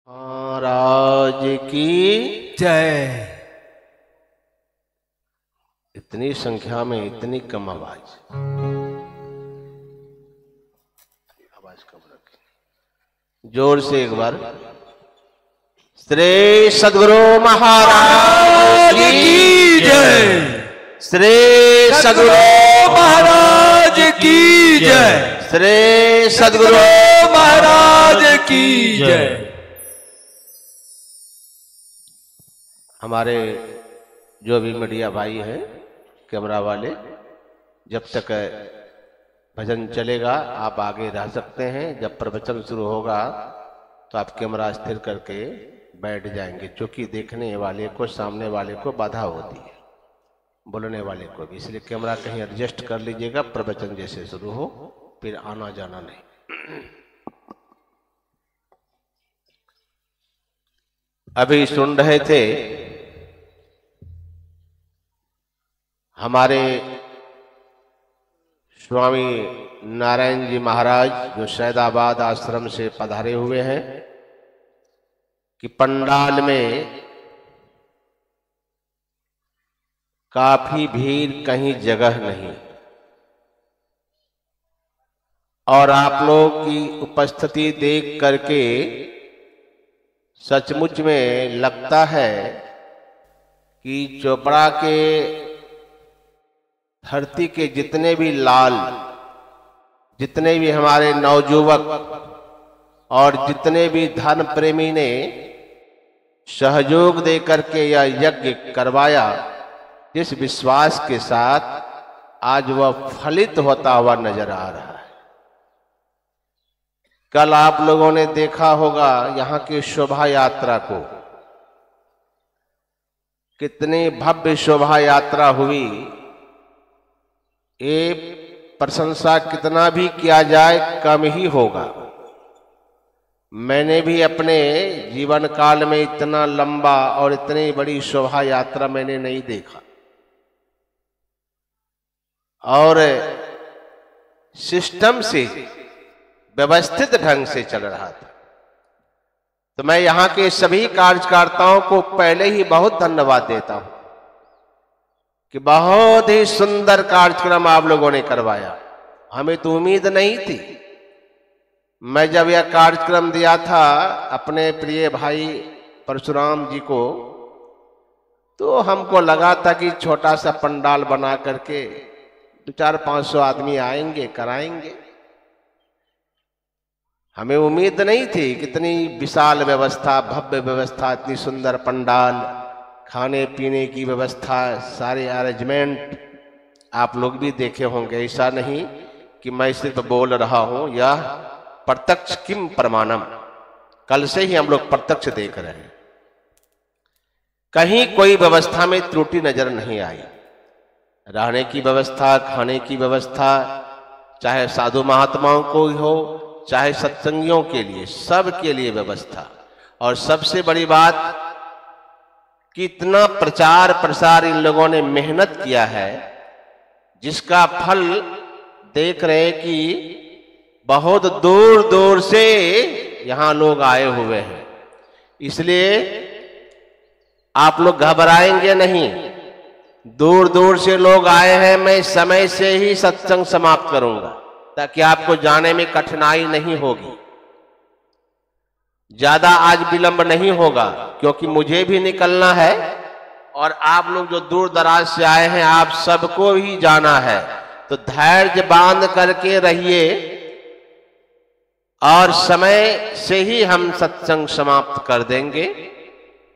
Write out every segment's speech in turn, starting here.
महाराज की जय। इतनी संख्या में इतनी कम आवाज कम रखी, जोर से एक बार। श्री सद्गुरु महाराज की जय। श्री सद्गुरु महाराज की जय। श्री सद्गुरु महाराज की जय। हमारे जो भी मीडिया भाई हैं, कैमरा वाले, जब तक भजन चलेगा आप आगे रह सकते हैं। जब प्रवचन शुरू होगा तो आप कैमरा स्थिर करके बैठ जाएंगे, क्योंकि देखने वाले को, सामने वाले को बाधा होती है, बोलने वाले को भी। इसलिए कैमरा कहीं एडजस्ट कर लीजिएगा, प्रवचन जैसे शुरू हो फिर आना जाना नहीं। अभी सुन रहे थे हमारे स्वामी नारायण जी महाराज, जो सैदाबाद आश्रम से पधारे हुए हैं, कि पंडाल में काफी भीड़, कहीं जगह नहीं, और आप लोग की उपस्थिति देख करके सचमुच में लगता है कि चोपड़ा के धरती के जितने भी लाल, जितने भी हमारे नवयुवक और जितने भी धर्म प्रेमी ने सहयोग दे करके यह यज्ञ करवाया, जिस विश्वास के साथ आज वह फलित होता हुआ नजर आ रहा है। कल आप लोगों ने देखा होगा यहाँ की शोभा यात्रा को, कितनी भव्य शोभा यात्रा हुई। ये प्रशंसा कितना भी किया जाए कम ही होगा। मैंने भी अपने जीवन काल में इतना लंबा और इतनी बड़ी शोभा यात्रा मैंने नहीं देखा, और सिस्टम से, व्यवस्थित ढंग से चल रहा था। तो मैं यहाँ के सभी कार्यकर्ताओं को पहले ही बहुत धन्यवाद देता हूं कि बहुत ही सुंदर कार्यक्रम आप लोगों ने करवाया। हमें तो उम्मीद नहीं थी। मैं जब यह कार्यक्रम दिया था अपने प्रिय भाई परशुराम जी को, तो हमको लगा था कि छोटा सा पंडाल बना करके 200-500 आदमी आएंगे, कराएंगे। हमें उम्मीद नहीं थी कितनी विशाल व्यवस्था, भव्य व्यवस्था, इतनी सुंदर पंडाल, खाने पीने की व्यवस्था, सारे अरेंजमेंट आप लोग भी देखे होंगे। ऐसा नहीं कि मैं सिर्फ बोल रहा हूं, यह प्रत्यक्ष किम प्रमाणम, कल से ही हम लोग प्रत्यक्ष देख रहे हैं। कहीं कोई व्यवस्था में त्रुटि नजर नहीं आई। रहने की व्यवस्था, खाने की व्यवस्था, चाहे साधु महात्माओं को हो, चाहे सत्संगियों के लिए, सब के लिए व्यवस्था। और सबसे बड़ी बात, कितना प्रचार प्रसार इन लोगों ने मेहनत किया है, जिसका फल देख रहे हैं कि बहुत दूर दूर से यहां लोग आए हुए हैं। इसलिए आप लोग घबराएंगे नहीं। दूर दूर से लोग आए हैं। मैं समय से ही सत्संग समाप्त करूंगा ताकि आपको जाने में कठिनाई नहीं होगी। ज्यादा आज विलंब नहीं होगा, क्योंकि मुझे भी निकलना है और आप लोग जो दूर दराज से आए हैं, आप सबको ही जाना है। तो धैर्य बांध करके रहिए, और समय से ही हम सत्संग समाप्त कर देंगे।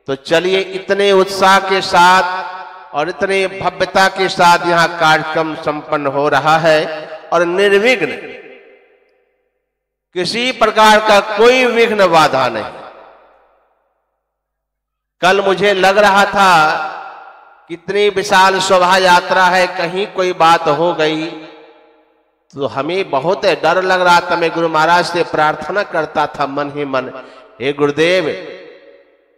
तो चलिए, इतने उत्साह के साथ और इतने भव्यता के साथ यहाँ कार्यक्रम संपन्न हो रहा है, और निर्विघ्न, किसी प्रकार का कोई विघ्न बाधा नहीं। कल मुझे लग रहा था कितनी विशाल शोभा यात्रा है, कहीं कोई बात हो गई तो हमें बहुत डर लग रहा था। मैं गुरु महाराज से प्रार्थना करता था मन ही मन, हे गुरुदेव,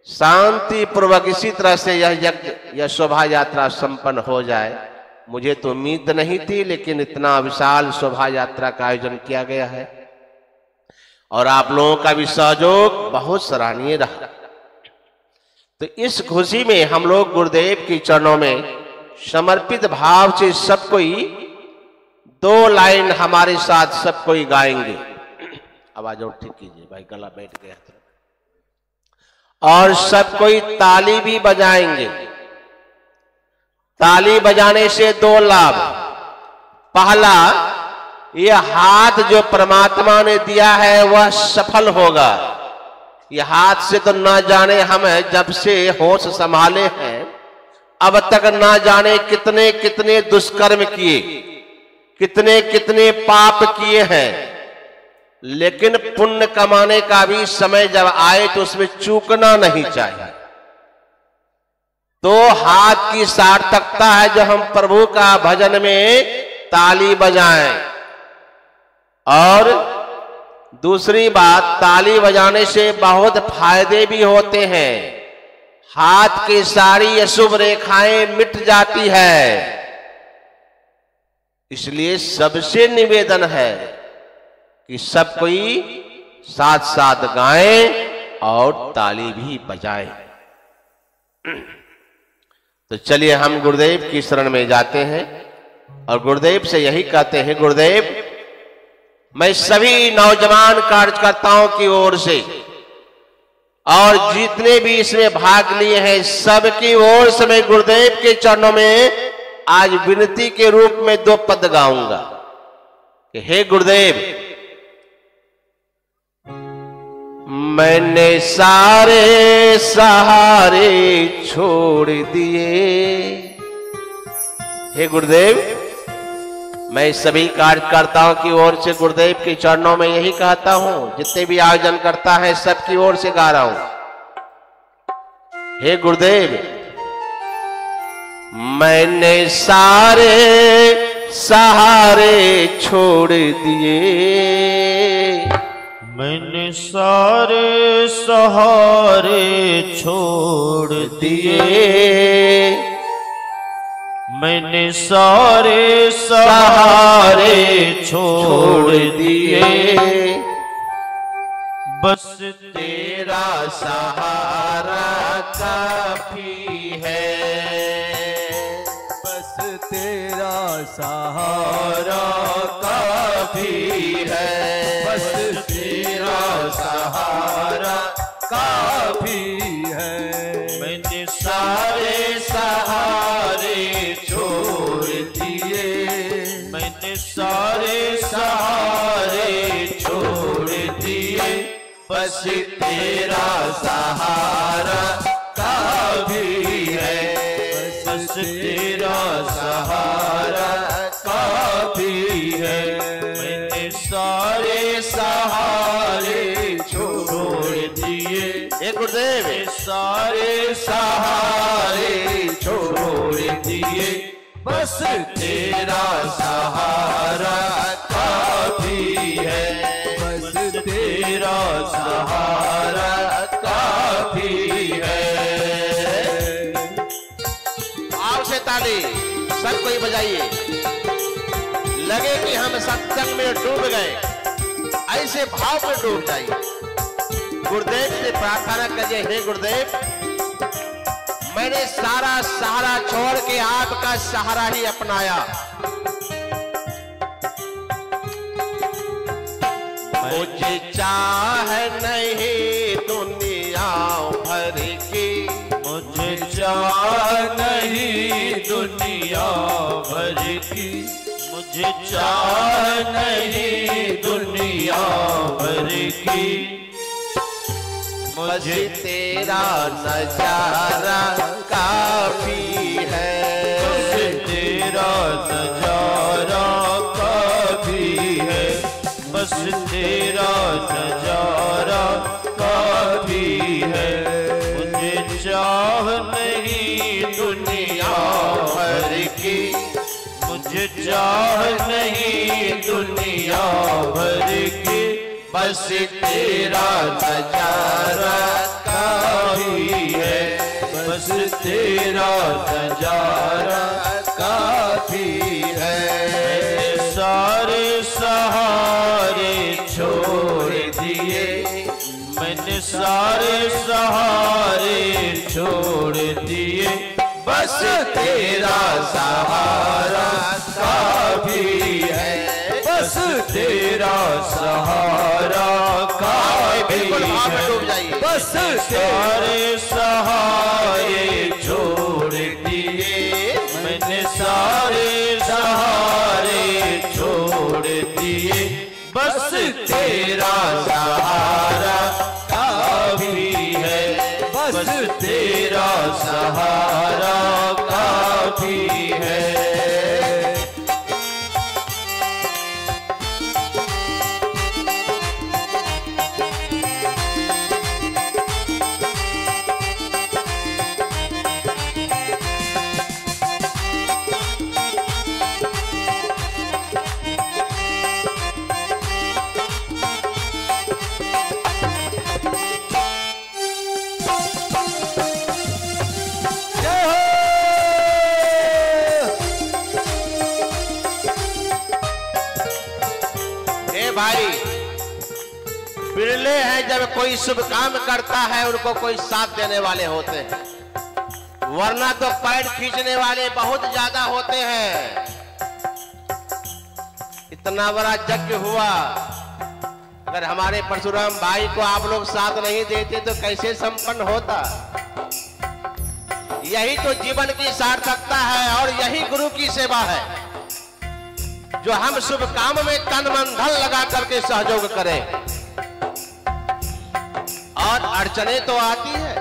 शांति पूर्वक इसी तरह से यह यज्ञ, यह शोभा यात्रा संपन्न हो जाए। मुझे तो उम्मीद नहीं थी, लेकिन इतना विशाल शोभा यात्रा का आयोजन किया गया है। और आप लोगों का भी सहयोग बहुत सराहनीय रहा। तो इस खुशी में हम लोग गुरुदेव के चरणों में समर्पित भाव से सब कोई 2 लाइन हमारे साथ सब कोई गाएंगे। आवाज और ठीक कीजिए भाई, गला बैठ गया। और सब कोई ताली भी बजाएंगे। ताली बजाने से 2 लाभ। पहला, यह हाथ जो परमात्मा ने दिया है वह सफल होगा। यह हाथ से तो ना जाने हम जब से होश संभाले हैं अब तक ना जाने कितने कितने दुष्कर्म किए, कितने कितने पाप किए हैं, लेकिन पुण्य कमाने का भी समय जब आए तो उसमें चूकना नहीं चाहिए। तो हाथ की सार्थकता है जो हम प्रभु का भजन में ताली बजाएं। और दूसरी बात, ताली बजाने से बहुत फायदे भी होते हैं। हाथ की सारी अशुभ रेखाएं मिट जाती है। इसलिए सबसे निवेदन है कि सब कोई साथ साथ गाएं और ताली भी बजाएं। तो चलिए हम गुरुदेव की शरण में जाते हैं और गुरुदेव से यही कहते हैं, गुरुदेव मैं सभी नौजवान कार्यकर्ताओं की ओर से और जितने भी इसमें भाग लिए हैं सबकी ओर से मैं गुरुदेव के चरणों में आज विनती के रूप में 2 पद गाऊंगा कि हे गुरुदेव, मैंने सारे सहारे छोड़ दिए। हे गुरुदेव, मैं सभी कार्यकर्ताओं की ओर से गुरुदेव के चरणों में यही कहता हूं, जितने भी आयोजन करता है सबकी ओर से गा रहा हूं। हे गुरुदेव, मैंने सारे सहारे छोड़ दिए। मैंने सारे सहारे छोड़ दिए। मैंने सारे सहारे छोड़ दिए। बस तेरा सहारा काफी है। बस तेरा सहारा काफी है। बस तेरा सहारा काफी है। मैंने सारे सहारे छोड़ दिए। मैंने सारे सहारे छोड़ दिए। बस तेरा सहारा काफी है। बस तेरा सहारा काफी है। मैंने सारे सहारे छोड़ दिए। हे गुरुदेव, सारे सहारे छोड़ दिए। बस तेरा सहारा काफी है। बस तेरा सहारा काफी है। आओ से ताली सब कोई बजाइए। लगे कि हम सत्संग में डूब गए, ऐसे भाव में डूब जाइए। गुरुदेव से प्रार्थना करिए, हे गुरुदेव, मैंने सारा सहारा छोड़ के आपका सहारा ही अपनाया। मुझे चाह नहीं दुनिया भर की। मुझे चाह नहीं दुनिया भर की। मुझे चाह नहीं दुनिया भर की। मुझे तेरा नजारा काफी है। मुझे तेरा नजारा काफी है। बस तेरा नजारा काफी है। मुझे चाह नहीं दुनिया भर की। मुझे चाह नहीं दुनिया भर की। बस तेरा नजारा काफी है। बस तेरा नजारा काफी है। सारे सहारे छोड़ दिए। सारे सहारे छोड़ दिए, बस तेरा सहारा काफी है, बस तेरा सहारा काफी है, बस सारे सहारे छोड़ दिए, मैंने सारे सहारे छोड़ दिए, बस तेरा सहारा काफी है, बस तेरा सहारा काफी है। भाई बिरले हैं जब कोई शुभ काम करता है उनको कोई साथ देने वाले होते हैं, वरना तो पैर खींचने वाले बहुत ज्यादा होते हैं। इतना बड़ा यज्ञ हुआ, अगर हमारे परशुराम भाई को आप लोग साथ नहीं देते तो कैसे संपन्न होता। यही तो जीवन की सार्थकता है और यही गुरु की सेवा है, जो हम शुभ काम में तन मन धन लगा करके सहयोग करें। और अड़चने तो आती है,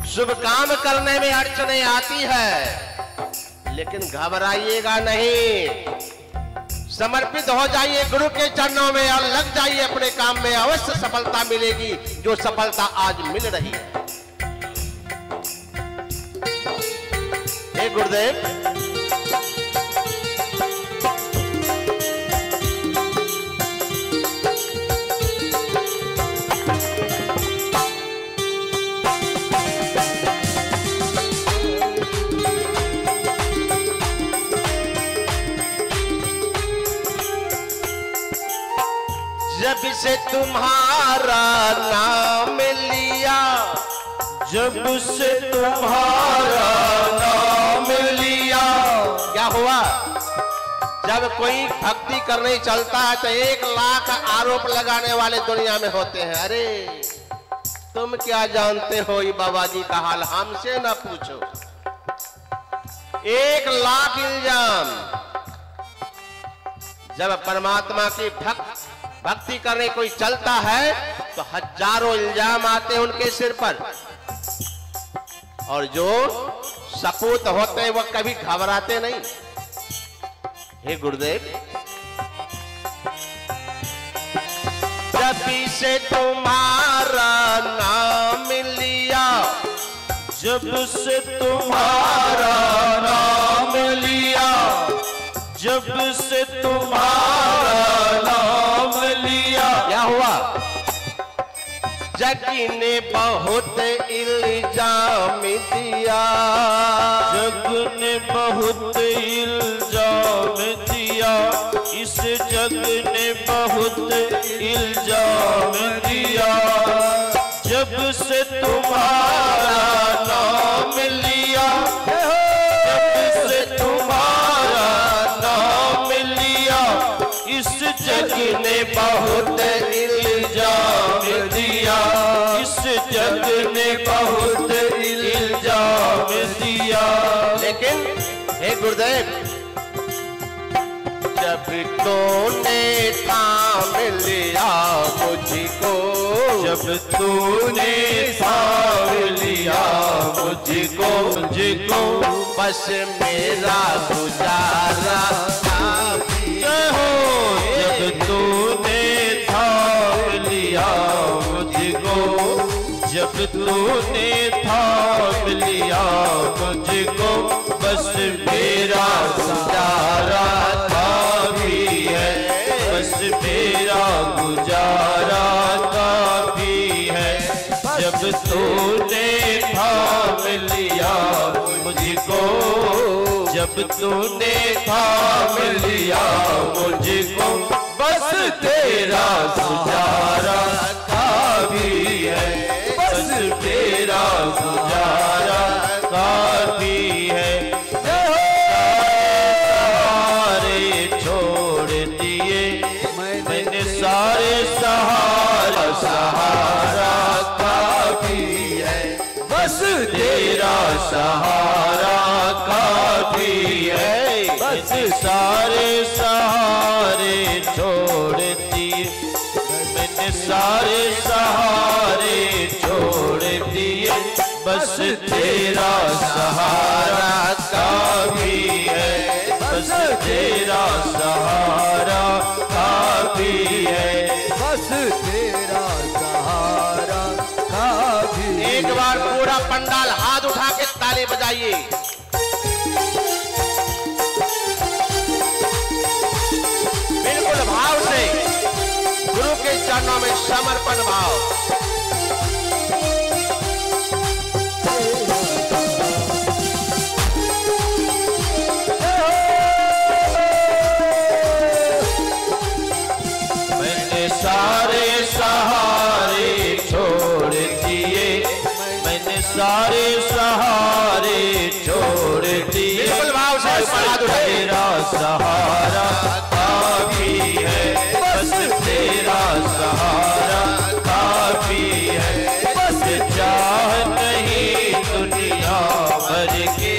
शुभ काम करने में अड़चने आती है, लेकिन घबराइएगा नहीं, समर्पित हो जाइए गुरु के चरणों में और लग जाइए अपने काम में, अवश्य सफलता मिलेगी, जो सफलता आज मिल रही है। हे गुरुदेव, जब से तुम्हारा नाम लिया, जब से तुम्हारा नाम लिया, क्या हुआ? जब कोई भक्ति करने चलता है तो 1 लाख आरोप लगाने वाले दुनिया में होते हैं। अरे तुम क्या जानते हो ये बाबा जी का हाल, हमसे ना पूछो। 1 लाख इल्जाम। जब परमात्मा की भक्ति करने कोई चलता है तो हजारों इल्जाम आते हैं उनके सिर पर, और जो सपूत होते हैं वो कभी घबराते नहीं। हे गुरुदेव, जब से तुम्हारा नाम लिया, जब से तुम्हारा नाम लिया, जब से तुम्हारा नाम लिया, क्या हुआ? जग ने बहुत इल्जाम दिया, जग ने बहुत इल्जाम दिया, इस जग ने बहुत इल्जाम दिया, जब से तुम्हारा नाम लिया, जब से तुम्हारा नाम लिया, इस जग ने बहुत इल्जाम दिया, इस जग ने बहुत इल्जाम दिया। लेकिन हे गुरुदेव, जब तूने थाम लिया मुझको, जब तूने थाम लिया मुझको, बस मेरा गुजारा काफी हो। जब तूने थाम लिया मुझको, जब तूने थाम लिया मुझको, बस मेरा गुजारा काफी है, बस मेरा गुजारा काफी है। जब तूने थाम लिया मुझको, जब तूने थाम लिया मुझको, बस तेरा गुजारा काफी सारे सहारा सहारा काफी है, बस तेरा सहारा काफी है। बस सारे सहारे छोड़ दिए मैंने, सारे सहारे छोड़ दिए, बस तेरा सहारा काफी है, बस तेरा सहारा काफी है, बस तेरा सहारा काफी। एक बार पूरा पंडाल हाथ उठा के ताली बजाइए। बिल्कुल भाव से गुरु के चरणों में समर्पण भाव। मैंने सारे सहारे छोड़ दिए, मैंने सारे सहारे छोड़ दिए, बिल्कुल भाव से हाथ उठाइए। तेरा सहारा काफी है, बस तेरा सहारा काफी है, बस चाह नहीं दुनिया भर के,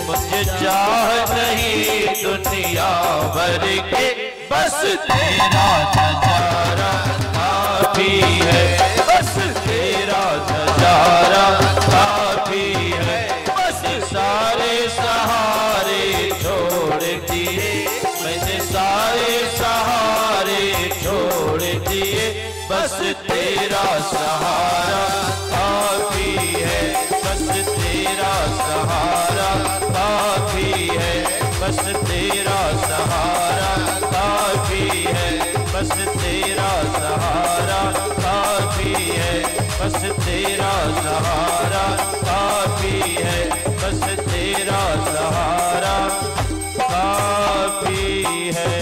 मुझे चाह नहीं दुनिया भर के, बस तेरा नजारा काफी है, बस तेरा नजारा काफी है। बस सारे सहारे छोड़ दिए मैंने, सारे सहारे छोड़ दिए, बस तेरा सहारा काफी है, बस तेरा सहारा काफी है, बस तेरा सहारा काफी है, बस तेरा सहारा काफी है, बस तेरा सहारा काफी है, बस तेरा सहारा काफी है।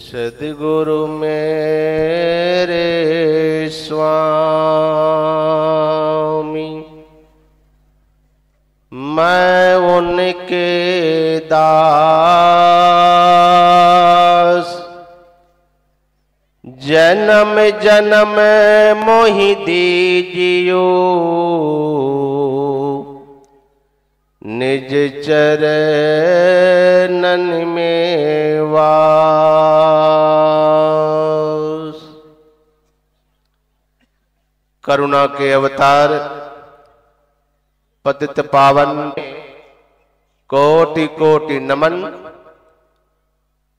सद्गुरु मेरे स्वामी, मैं उनके दास, जन्म जन्म मोहि दीजियो निज चरणन में वास। करुणा के अवतार पतित पावन कोटि कोटि नमन।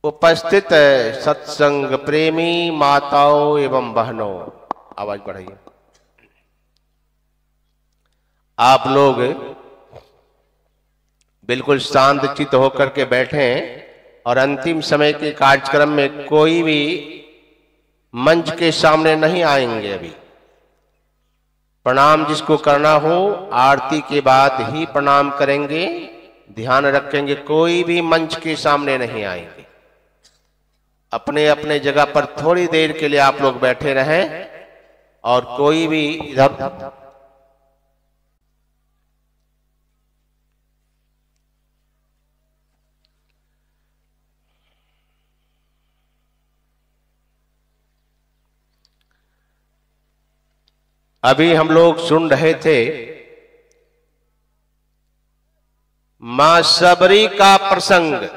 उपस्थित है सत्संग प्रेमी माताओं एवं बहनों, आवाज बढ़ाइए। आप लोग बिल्कुल शांत चित्त होकर के बैठे हैं और अंतिम समय के कार्यक्रम में कोई भी मंच के सामने नहीं आएंगे। अभी प्रणाम जिसको करना हो आरती के बाद ही प्रणाम करेंगे, ध्यान रखेंगे। कोई भी मंच के सामने नहीं आएंगे। अपने अपने जगह पर थोड़ी देर के लिए आप लोग बैठे रहें और कोई भी इधर अभी हम लोग सुन रहे थे मां सबरी का प्रसंग,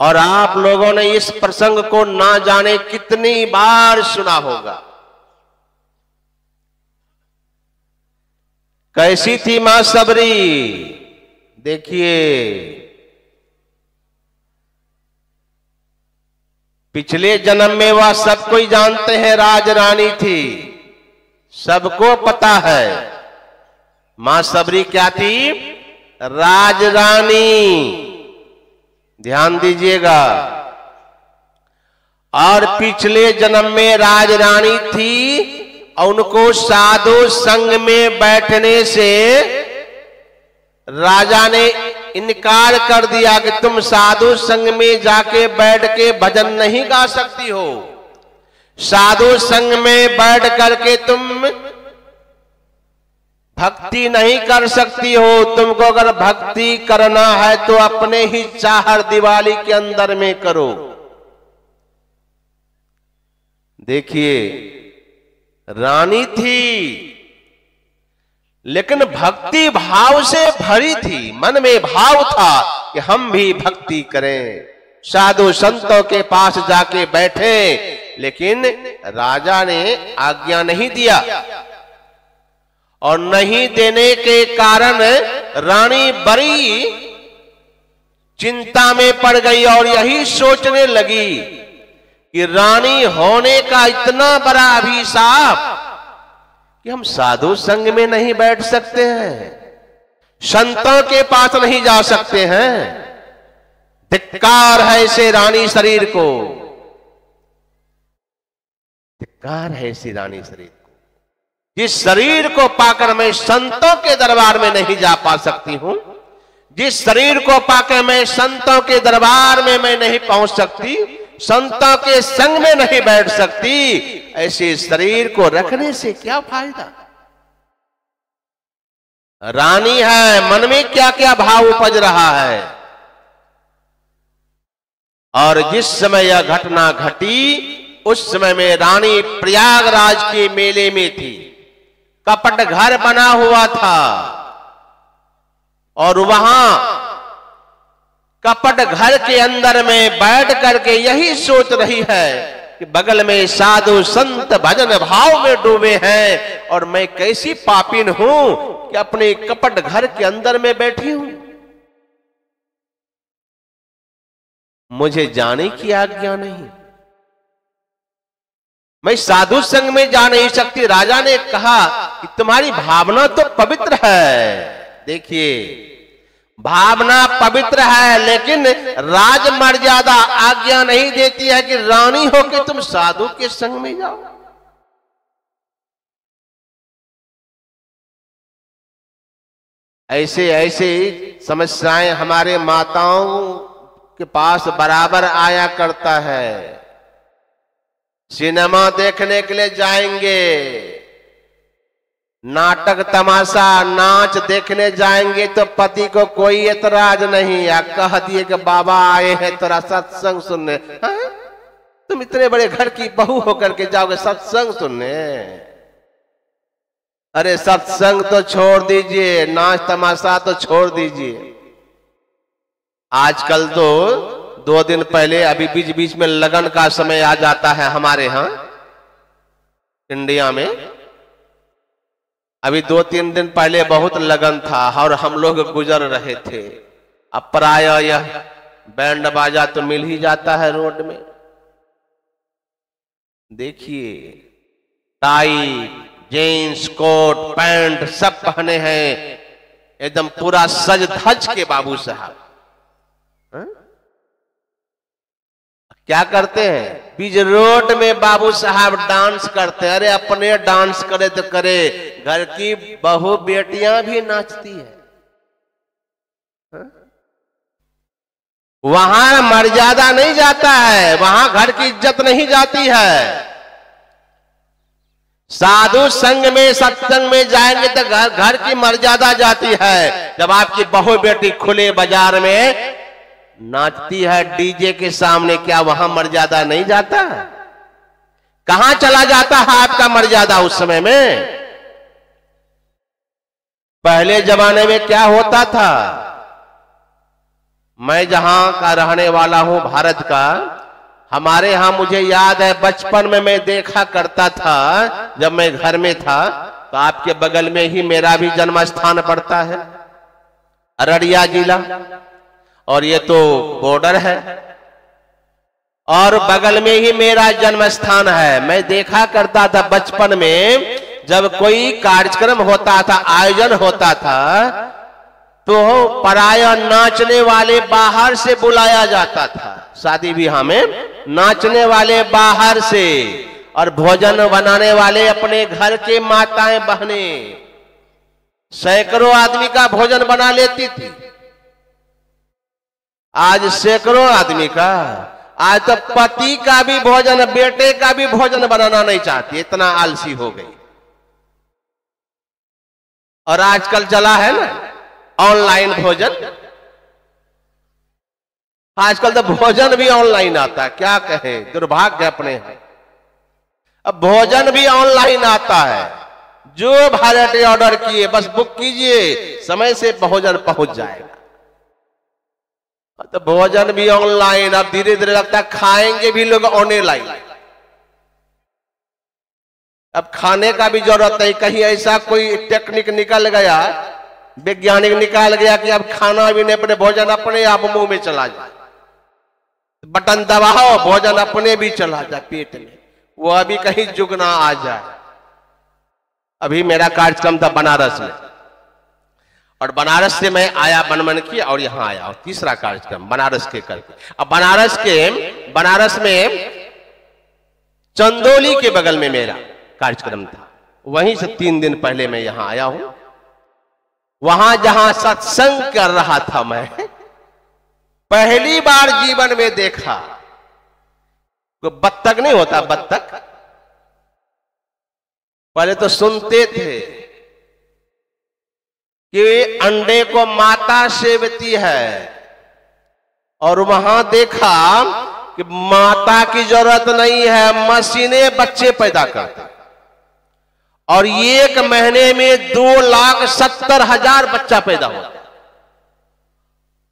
और आप लोगों ने इस प्रसंग को ना जाने कितनी बार सुना होगा। कैसी थी मां सबरी? देखिए, पिछले जन्म में वह सब कोई जानते हैं राज रानी थी, सबको पता है। मां सबरी क्या थी? राज रानी। ध्यान दीजिएगा। और पिछले जन्म में राज रानी थी और उनको साधु संग में बैठने से राजा ने इनकार कर दिया कि तुम साधु संग में जाके बैठ के भजन नहीं गा सकती हो। साधु संग में बैठ करके तुम भक्ति नहीं कर सकती हो। तुमको अगर भक्ति करना है तो अपने ही चाहर दिवाली के अंदर में करो। देखिए, रानी थी लेकिन भक्ति भाव से भरी थी। मन में भाव था कि हम भी भक्ति करें। साधु संतों के पास जाके बैठे, लेकिन राजा ने आज्ञा नहीं दिया, और नहीं देने के कारण रानी बड़ी चिंता में पड़ गई और यही सोचने लगी कि रानी होने का इतना बड़ा अभिशाप कि हम साधु संग में नहीं बैठ सकते हैं, संतों के पास नहीं जा सकते हैं। धिक्कार है इसे रानी शरीर को, धिक्कार है इसी रानी शरीर को, जिस शरीर को पाकर मैं संतों के दरबार में नहीं जा पा सकती हूं, जिस शरीर को पाकर मैं संतों के दरबार में मैं नहीं पहुंच सकती, संतों के संग में नहीं बैठ सकती, ऐसे शरीर को रखने से क्या फायदा। रानी है, मन में क्या क्या भाव उपज रहा है। और जिस समय यह घटना घटी उस समय में रानी प्रयागराज के मेले में थी। कपट घर बना हुआ था और वहां कपट घर के अंदर में बैठ करके यही सोच रही है कि बगल में साधु संत भजन भाव में डूबे हैं और मैं कैसी पापिन हूं कि अपने कपट घर के अंदर में बैठी हूं। मुझे जाने की आज्ञा नहीं, मैं साधु संग में जा नहीं सकती। राजा ने कहा कि तुम्हारी भावना तो पवित्र है। देखिए, भावना पवित्र है, लेकिन राज मर्यादा आज्ञा नहीं देती है कि रानी होकर तुम साधु के संग में जाओ। ऐसे ऐसे समस्याएं हमारे माताओं के पास बराबर आया करता है। सिनेमा देखने के लिए जाएंगे, नाटक तमाशा नाच देखने जाएंगे तो पति को कोई एतराज नहीं, या कह दिए कि बाबा आए हैं तेरा सत्संग सुनने। हाँ? तुम इतने बड़े घर की बहू होकर के जाओगे सत्संग सुनने? अरे सत्संग तो छोड़ दीजिए, नाच तमाशा तो छोड़ दीजिए। आजकल तो 2 दिन पहले अभी बीच बीच में लगन का समय आ जाता है हमारे यहां इंडिया में। अभी 2-3 दिन पहले बहुत लगन था और हम लोग गुजर रहे थे। अब प्राय यह बैंड बाजा तो मिल ही जाता है रोड में। देखिए, टाई जींस कोट पैंट सब पहने हैं, एकदम पूरा सज धज के बाबू साहब। क्या करते हैं? बीच रोड में बाबू साहब डांस करते हैं। अरे अपने डांस करे तो करे, घर की बहू बेटियां भी नाचती है। वहां मर्यादा नहीं जाता है, वहां घर की इज्जत नहीं जाती है। साधु संग में सत्संग में जाएंगे तो घर की मर्यादा जाती है। जब आपकी बहू बेटी खुले बाजार में नाचती है डीजे के सामने, क्या वहां मर्यादा नहीं जाता? कहां चला जाता है आपका मर्यादा उस समय में? पहले जमाने में क्या होता था? मैं जहां का रहने वाला हूं भारत का, हमारे यहां मुझे याद है बचपन में मैं देखा करता था, जब मैं घर में था तो आपके बगल में ही मेरा भी जन्म स्थान पड़ता है, अररिया जिला, और ये तो बॉर्डर है और बगल में ही मेरा जन्म स्थान है। मैं देखा करता था बचपन में, जब कोई कार्यक्रम होता था, आयोजन होता था, तो पराय नाचने वाले बाहर से बुलाया जाता था। शादी ब्याह में नाचने वाले बाहर से, और भोजन बनाने वाले अपने घर के माताएं बहनें। सैकड़ों आदमी का भोजन बना लेती थी। आज सैकड़ों आदमी का, आज तो पति का भी भोजन, बेटे का भी भोजन बनाना नहीं चाहती, इतना आलसी हो गई। और आजकल चला है ना ऑनलाइन भोजन। आजकल तो भोजन भी ऑनलाइन आता है, क्या कहे, दुर्भाग्य अपने है। अब भोजन भी ऑनलाइन आता है, जो भारत ऑर्डर किए बस बुक कीजिए, समय से भोजन पहुंच जाएगा। तो भोजन भी ऑनलाइन, अब धीरे धीरे लगता है खाएंगे भी लोग ऑनलाइन। अब खाने का भी जरूरत नहीं, कहीं ऐसा कोई टेक्निक निकल गया, वैज्ञानिक निकाल गया कि अब खाना भी नहीं, अपने भोजन अपने आप मुंह में चला जाए, बटन दबाओ भोजन अपने भी चला जाए पेट में, वो अभी कहीं जुगना आ जाए। अभी मेरा कार्यक्रम था बनारस में, और बनारस से मैं आया बनमन की और यहां आया, और तीसरा कार्यक्रम बनारस के करके। अब बनारस में चंदौली के बगल में मेरा कार्यक्रम था, वहीं से 3 दिन पहले मैं यहां आया हूं। वहां जहां सत्संग कर रहा था, मैं पहली बार जीवन में देखा, कोई बत्तख नहीं होता, बत्तख पहले तो सुनते थे कि अंडे को माता सेवती है, और वहां देखा कि माता की जरूरत नहीं है, मशीनें बच्चे पैदा करते, और 1 महीने में 2,70,000 बच्चा पैदा होता।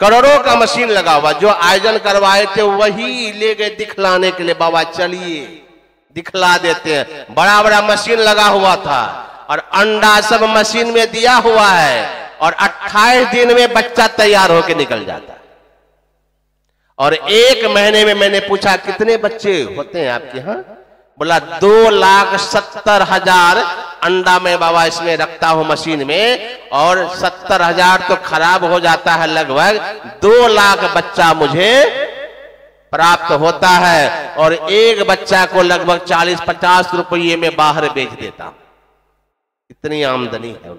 करोड़ों का मशीन लगा हुआ, जो आयोजन करवाए थे वही ले गए दिखलाने के लिए, बाबा चलिए दिखला देते हैं। बड़ा बड़ा मशीन लगा हुआ था, और अंडा सब मशीन में दिया हुआ है, और 28 दिन में बच्चा तैयार होकर निकल जाता है। और 1 महीने में मैंने पूछा कितने बच्चे होते हैं आपके यहाँ, बोला 2,70,000 अंडा में बाबा इसमें रखता हूं मशीन में, और 70,000 तो खराब हो जाता है, लगभग 2 लाख बच्चा मुझे प्राप्त होता है, और एक बच्चा को लगभग 40-50 रुपये में बाहर बेच देता हूं, इतनी आमदनी है।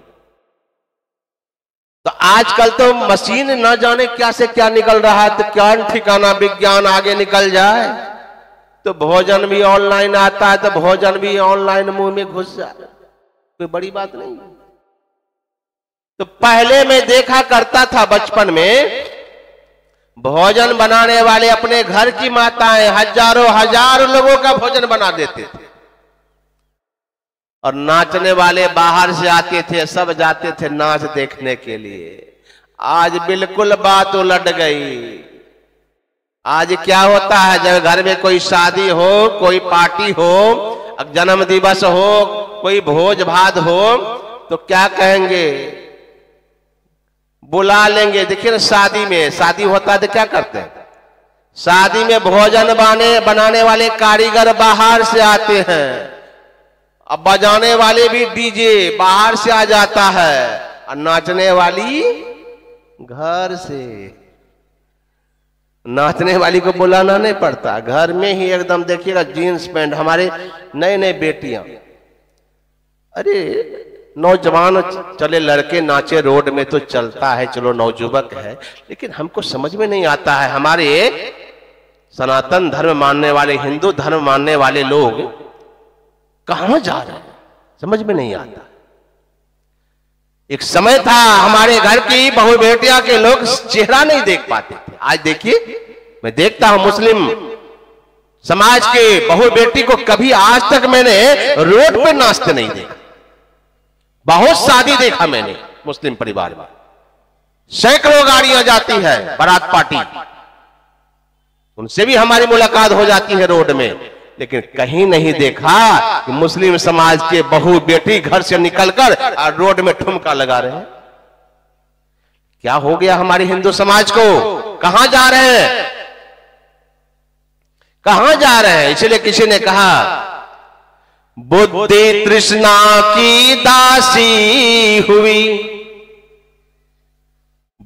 तो आजकल तो मशीन न जाने क्या से क्या निकल रहा है, तो क्या ठिकाना विज्ञान आगे निकल जाए, तो भोजन भी ऑनलाइन आता है, तो भोजन भी ऑनलाइन मुंह में घुस जाए, कोई बड़ी बात नहीं। तो पहले मैं देखा करता था बचपन में, भोजन बनाने वाले अपने घर की माताएं हजारों हजार लोगों का भोजन बना देते थे, और नाचने वाले बाहर से आते थे, सब जाते थे नाच देखने के लिए। आज बिल्कुल बात उलट गई। आज क्या होता है, जब घर में कोई शादी हो, कोई पार्टी हो, जन्म दिवस हो, कोई भोज भात हो, तो क्या कहेंगे, बुला लेंगे। देखिए ना, शादी होता है तो क्या करते हैं, शादी में भोजन बनाने वाले कारीगर बाहर से आते हैं, अब बजाने वाले भी डीजे बाहर से आ जाता है, और नाचने वाली घर से। नाचने वाली को बुलाना नहीं पड़ता, घर में ही एकदम देखिएगा जीन्स पैंट। हमारे नए नए बेटियां, अरे नौजवान चले लड़के नाचे रोड में तो चलता है, चलो नौजुवक है, लेकिन हमको समझ में नहीं आता है, हमारे सनातन धर्म मानने वाले, हिंदू धर्म मानने वाले लोग कहां जा रहे हैं, समझ में नहीं आता। एक समय था हमारे घर की बहु बेटियां के लोग चेहरा नहीं देख पाते थे। आज देखिए, मैं देखता हूं मुस्लिम समाज के बहु बेटी को कभी आज तक मैंने रोड पे नाचते नहीं देखा। बहुत शादी देखा मैंने मुस्लिम परिवार में, सैकड़ों गाड़ियां जाती है बारात पार्टी, उनसे भी हमारी मुलाकात हो जाती है रोड में, लेकिन कहीं नहीं देखा कि मुस्लिम समाज के बहु बेटी घर से निकलकर रोड में ठुमका लगा रहे हैं। क्या हो गया हमारे हिंदू समाज को, कहां जा रहे हैं, कहां जा रहे हैं? इसलिए किसी ने कहा, बुद्धि तृष्णा की दासी हुई,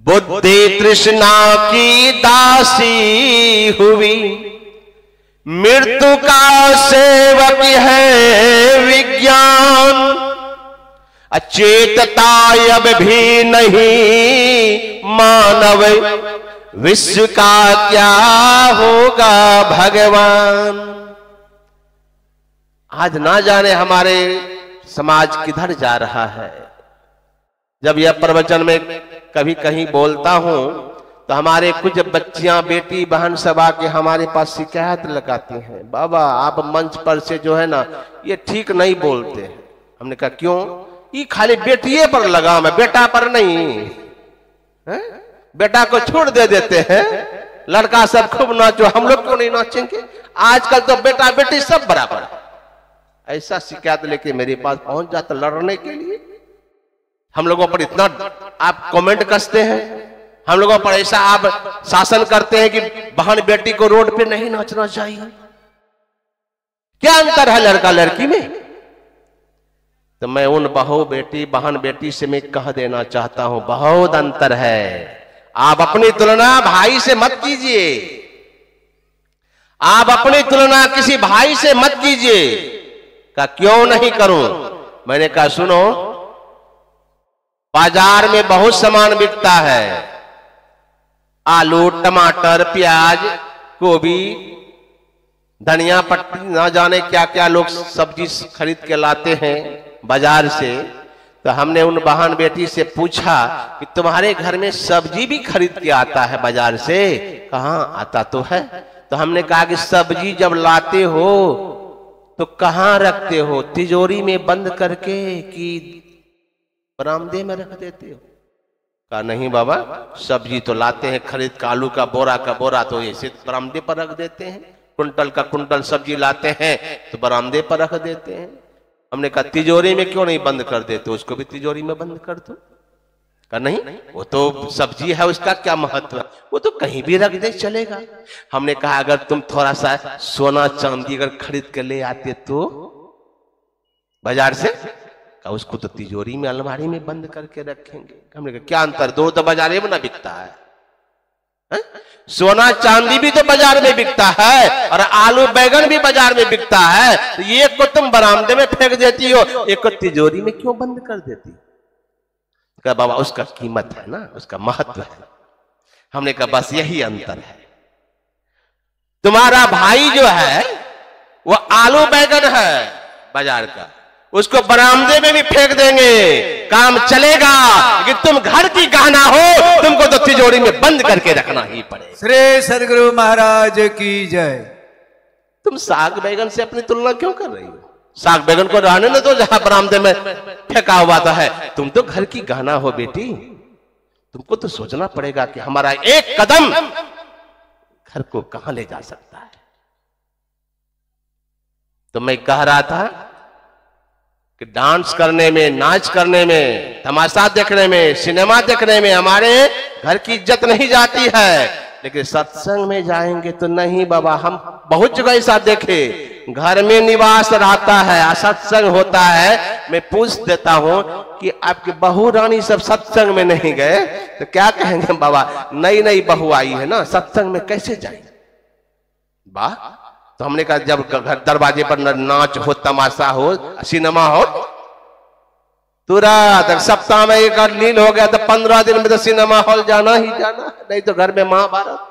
बुद्धि तृष्णा की दासी हुई, मृत्यु का सेवक है विज्ञान, अचेतता अब भी नहीं मानव, विश्व का क्या होगा भगवान। आज ना जाने हमारे समाज किधर जा रहा है। जब यह प्रवचन में कभी कहीं बोलता हूं तो हमारे कुछ बच्चियां, बेटी, बहन सब आके हमारे पास शिकायत लगाती हैं, बाबा आप मंच पर से जो है ना ये ठीक नहीं बोलते हैं। हमने कहा क्यों? ये खाली बेटिए पर लगाम है, बेटा पर नहीं है? बेटा को छोड़ दे देते हैं, लड़का सब खूब नाचो, हम लोग क्यों नहीं नाचेंगे? आजकल तो बेटा बेटी सब बराबर है। ऐसा शिकायत लेके मेरे पास पहुंच जाता लड़ने के लिए। हम लोगों पर इतना आप कमेंट कसते हैं, हम लोगों पर ऐसा आप शासन करते हैं कि बहन बेटी को रोड पे नहीं नाचना चाहिए। क्या अंतर है लड़का लड़की में? तो मैं उन बहू बेटी, बहन बेटी से मैं कह देना चाहता हूं, बहुत अंतर है। आप अपनी तुलना भाई से मत कीजिए, आप अपनी तुलना किसी भाई से मत कीजिए। का क्यों नहीं करूं? मैंने कहा सुनो, बाजार में बहुत सामान बिकता है, आलू, टमाटर, प्याज, गोभी, धनिया पत्ती, ना जाने क्या क्या लोग सब्जी खरीद के लाते हैं बाजार से। तो हमने उन बहन बेटी से पूछा कि तुम्हारे घर में सब्जी भी खरीद के आता है बाजार से? कहां आता तो है। तो हमने कहा कि सब्जी जब लाते हो तो कहां रखते हो? तिजोरी में बंद करके कि बरामदे में रख देते हो? कहा नहीं बाबा, सब्जी तो लाते हैं खरीद का, आलू का बोरा तो ऐसे बरामदे पर रख देते हैं, कुंटल का कुंटल सब्जी लाते हैं तो बरामदे पर रख देते हैं। हमने कहा तिजोरी में क्यों नहीं बंद कर देते? उसको भी तिजोरी में बंद कर दो। कहा नहीं, वो तो सब्जी है, उसका क्या महत्व है, वो तो कहीं भी रख दे चलेगा। हमने कहा अगर तुम थोड़ा सा सोना चांदी अगर खरीद कर ले आते तो बाजार से, कहा उसको तो तिजोरी में अलमारी में बंद करके रखेंगे। हमने कहा क्या अंतर, दो तो बाजार में ना बिकता है? सोना चांदी भी तो बाजार में बिकता है और आलू बैगन भी बाजार में बिकता है। तो एक को तुम बरामदे में फेंक देती हो, एक को तिजोरी में क्यों बंद कर देती? कहा बाबा उसका कीमत है ना, उसका महत्व है। हमने कहा बस यही अंतर है। तुम्हारा भाई जो है वो आलू बैगन है बाजार का, उसको बरामदे में भी फेंक देंगे, काम चलेगा। लेकिन तुम घर की गहना हो, तुमको तो तिजोरी में बंद करके रखना ही पड़ेगा। श्री सदगुरु महाराज की जय। तुम साग बैगन से अपनी तुलना क्यों कर रही हो? साग बैगन को रहने न दो जहां बरामदे में फेंका हुआ तो है। तुम तो घर की गहना हो बेटी, तुमको तो सोचना पड़ेगा कि हमारा एक कदम घर को कहां ले जा सकता है। तो मैं कह रहा था कि डांस करने में, नाच करने में, तमाशा देखने में, सिनेमा देखने में हमारे घर की इज्जत नहीं जाती है। लेकिन सत्संग में जाएंगे तो नहीं बाबा। हम बहुत जगह ऐसा देखे, घर में निवास रहता है, सत्संग होता है। मैं पूछ देता हूं कि आपकी बहू रानी सब सत्संग में नहीं गए तो क्या कहेंगे? बाबा नई नई बहू आई है ना, सत्संग में कैसे जाए? वाह। तो हमने कहा जब घर दरवाजे पर नाच हो, तमाशा हो, सिनेमा हो, तुरंत सप्ताह में एक लील हो गया तो 15 दिन में तो सिनेमा हॉल जाना ही जाना, नहीं तो घर में महाभारत।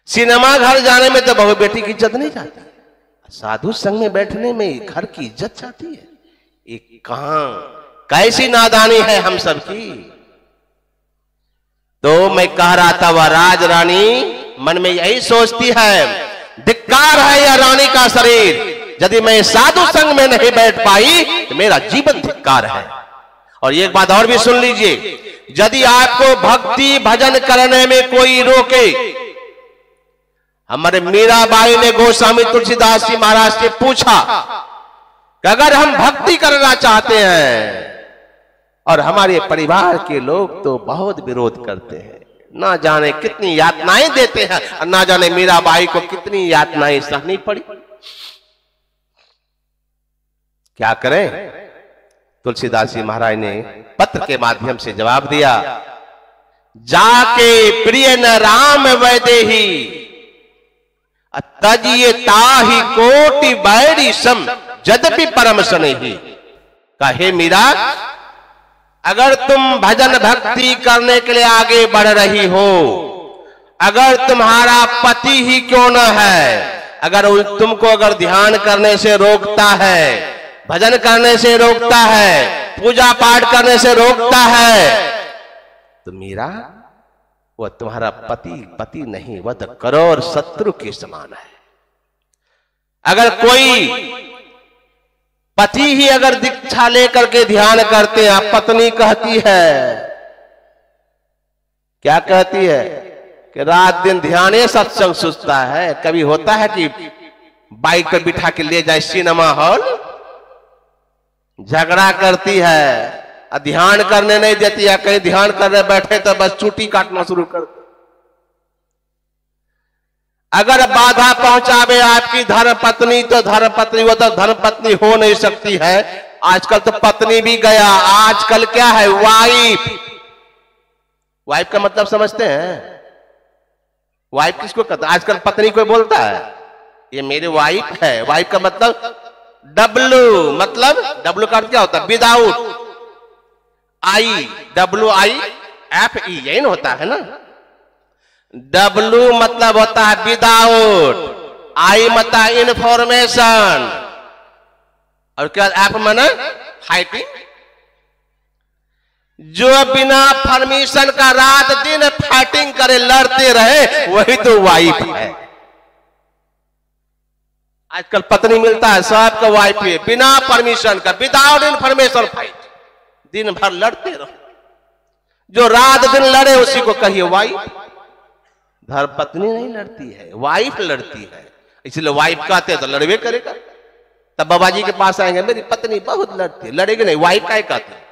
सिनेमा घर जाने में तो बहू बेटी की इज्जत नहीं जाती, साधु संग में बैठने में घर की इज्जत जाती है। एक कहां कैसी नादानी है हम सबकी। तो मैं कह रहा था वह राज रानी मन में यही सोचती है, धिक्कार है यह रानी का शरीर, यदि मैं साधु संग में नहीं बैठ पाई तो मेरा जीवन धिक्कार है। और एक बात और भी सुन लीजिए, यदि आपको भक्ति भजन करने में कोई रोके, हमारे मीराबाई ने गोस्वामी तुलसीदास जी महाराज से पूछा कि अगर हम भक्ति करना चाहते हैं और हमारे परिवार के लोग तो बहुत विरोध करते हैं, ना जाने कितनी यातनाएं देते हैं, और ना जाने मीराबाई को कितनी यातनाएं सहनी पड़ी, क्या करें? तुलसीदास जी महाराज ने पत्र के माध्यम से जवाब दिया, जाके प्रिय न राम वैदेही तजिए ताही कोटि बैरी सम यद्यपि परम सनेही। कहे मीरा, अगर तुम भजन भक्ति करने के लिए आगे बढ़ रही हो, अगर तुम्हारा पति ही क्यों न है, अगर तुमको अगर ध्यान करने से रोकता है, भजन करने से रोकता है, पूजा पाठ करने से रोकता है, तो मीरा वह तुम्हारा पति नहीं, वह तो करोड़ शत्रु के समान है। अगर कोई पति ही अगर दीक्षा लेकर के ध्यान करते हैं, पत्नी कहती है, क्या कहती है कि रात दिन ध्यान सत्संग सुस्ता है। कभी होता है कि बाइक पर बिठा के ले जाए सिनेमा हॉल, झगड़ा करती है, ध्यान करने नहीं देती है। कहीं ध्यान करने बैठे तो बस चूटी काटना शुरू कर। अगर बाधा पहुंचावे आपकी धर्म पत्नी, तो धर्म पत्नी वो तो धर्म पत्नी हो नहीं सकती है। आजकल तो पत्नी भी गया, आजकल क्या है, वाइफ। वाइफ का मतलब समझते हैं? वाइफ किसको कहते हैं? आजकल पत्नी कोई बोलता है ये मेरी वाइफ है। वाइफ का मतलब डब्लू, मतलब डब्लू का अर्थ क्या होता है? विदाउट आई, WIFE यही ना होता है ना। डब्लू मतलब होता है विदाउट, आई मतलब इंफॉर्मेशन, और क्या एफ माना फाइटिंग। जो बिना परमिशन का रात दिन फाइटिंग करे, लड़ते रहे, वही तो वाइफ है। आजकल पत्नी मिलता है सबका वाइफ है, बिना परमिशन का, विदाउट इंफॉर्मेशन फाइट, दिन भर लड़ते रहो। जो रात दिन लड़े उसी को कहिए वाइफ। धर्म पत्नी नहीं लड़ती है, वाइफ लड़ती है। इसलिए वाइफ कहते हैं तो लड़वे करेगा। तब बाबा जी के पास आएंगे, मेरी पत्नी बहुत लड़ती है, लड़ेगी नहीं, वाइफ का ही कहते हैं।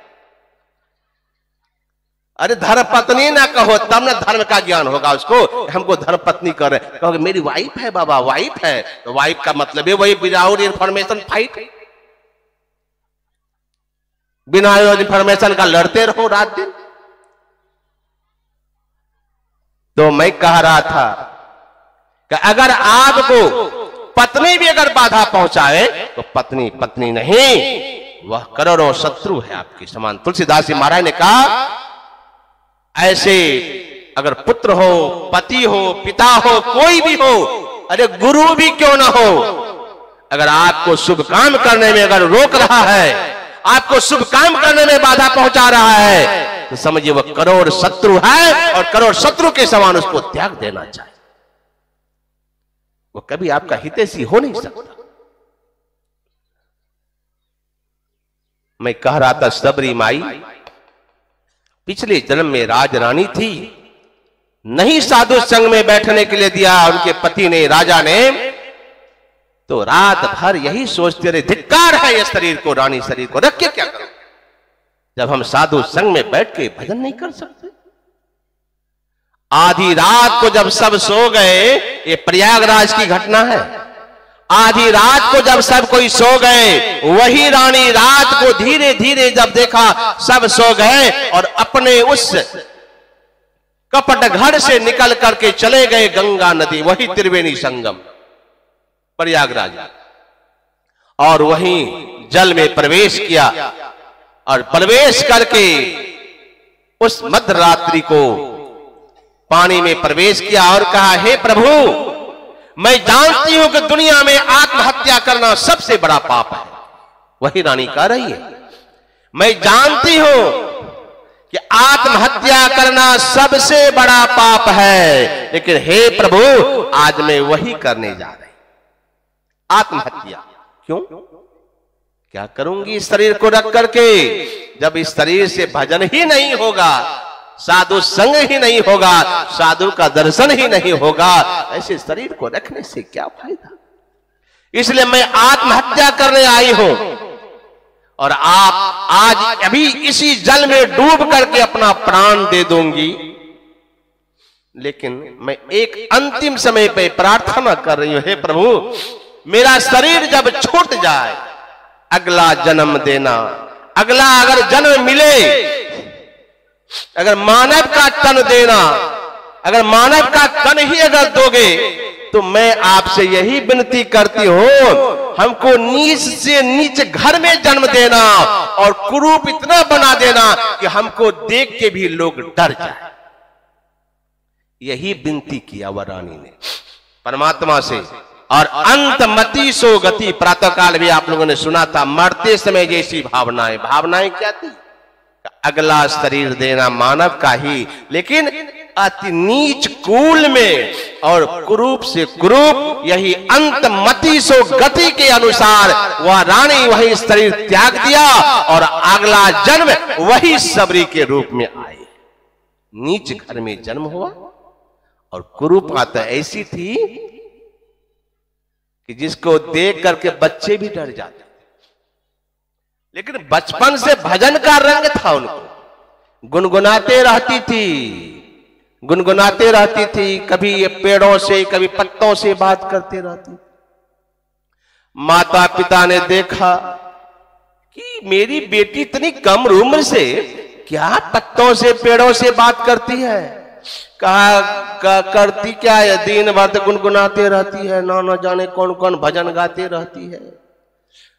अरे धर्म पत्नी ना कहो, तब ना धर्म का ज्ञान होगा उसको। हमको धर्म पत्नी कर रहे, कहोगे मेरी वाइफ है बाबा, वाइफ है, तो वाइफ का मतलब है वही विदाउट इंफॉर्मेशन फाइट, बिना इंफॉर्मेशन का लड़ते रहो रात दिन। तो मैं कह रहा था कि अगर आपको पत्नी भी अगर बाधा पहुंचाए, तो पत्नी पत्नी नहीं, वह करोड़ों शत्रु है आपके समान। तुलसीदास जी महाराज ने कहा, ऐसे अगर पुत्र हो, पति हो, पिता हो, कोई भी हो, अरे गुरु भी क्यों ना हो, अगर आपको शुभ काम करने में अगर रोक रहा है, आपको शुभ काम करने में बाधा पहुंचा रहा है, तो समझिए वह करोड़ शत्रु है, और करोड़ शत्रु के समान उसको त्याग देना चाहिए। वो कभी आपका हितैषी हो नहीं सकता। मैं कह रहा था, सबरी माई पिछले जन्म में राज रानी थी, नहीं साधु संग में बैठने के लिए दिया उनके पति ने, राजा ने, तो रात भर यही सोचते रहे, धिक्कार है ये शरीर को, रानी शरीर को रख के क्या करो, जब हम साधु संग में बैठ के भजन नहीं कर सकते। आधी रात को जब सब सो गए, ये प्रयागराज की घटना है, आधी रात को जब सब कोई सो गए, वही रानी रात को धीरे धीरे जब देखा सब सो गए, और अपने उस कपट घर से निकल करके चले गए गंगा नदी, वही त्रिवेणी संगम प्रयागराज, और वहीं जल में प्रवेश किया, और प्रवेश करके उस मध्य रात्रि को पानी में प्रवेश किया और कहा, हे प्रभु, मैं जानती हूं कि दुनिया में आत्महत्या करना सबसे बड़ा पाप है। वही रानी कह रही है, मैं जानती हूं कि आत्महत्या करना सबसे बड़ा पाप है, लेकिन हे प्रभु, आज मैं वही करने जा रही, आत्महत्या। क्यों? क्या करूंगी इस शरीर को रख करके, जब इस शरीर से भजन ही नहीं होगा, साधु संग ही नहीं होगा, साधु का दर्शन ही नहीं होगा, ऐसे शरीर को रखने से क्या फायदा। इसलिए मैं आत्महत्या करने आई हूं, और आप आज अभी इसी जल में डूब करके अपना प्राण दे दूंगी, लेकिन मैं एक अंतिम समय पे प्रार्थना कर रही हूं, हे प्रभु, मेरा शरीर जब छूट जाए, अगला जन्म देना, अगला अगर जन्म मिले, अगर मानव का तन देना, अगर मानव का तन ही अगर दोगे, तो मैं आपसे यही विनती करती हूं, हमको नीच से नीच घर में जन्म देना, और कुरूप इतना बना देना कि हमको देख के भी लोग डर जाए। यही विनती किया वह रानी ने परमात्मा से, और अंतमति सो गति, प्रातः काल भी आप लोगों ने सुना था, मरते समय जैसी भावनाएं। भावनाएं क्या थी? अगला शरीर देना मानव का ही, लेकिन अति नीच कूल में और कुरूप से कुरूप, यही अंतमति सो गति के अनुसार वह रानी वही शरीर त्याग दिया और अगला जन्म वही सबरी के रूप में आए। नीच घर में जन्म हुआ और कुरूप माता ऐसी थी कि जिसको देख करके बच्चे भी डर जाते, लेकिन बचपन से भजन का रंग था उनको। गुनगुनाते रहती थी, गुनगुनाते रहती थी, कभी ये पेड़ों से कभी पत्तों से बात करते रहती। माता पिता ने देखा कि मेरी बेटी इतनी कम उम्र से क्या पत्तों से पेड़ों से बात करती है। कहा करती क्या है, दिन भर तो गुनगुनाते रहती है, ना जाने कौन कौन भजन गाते रहती है।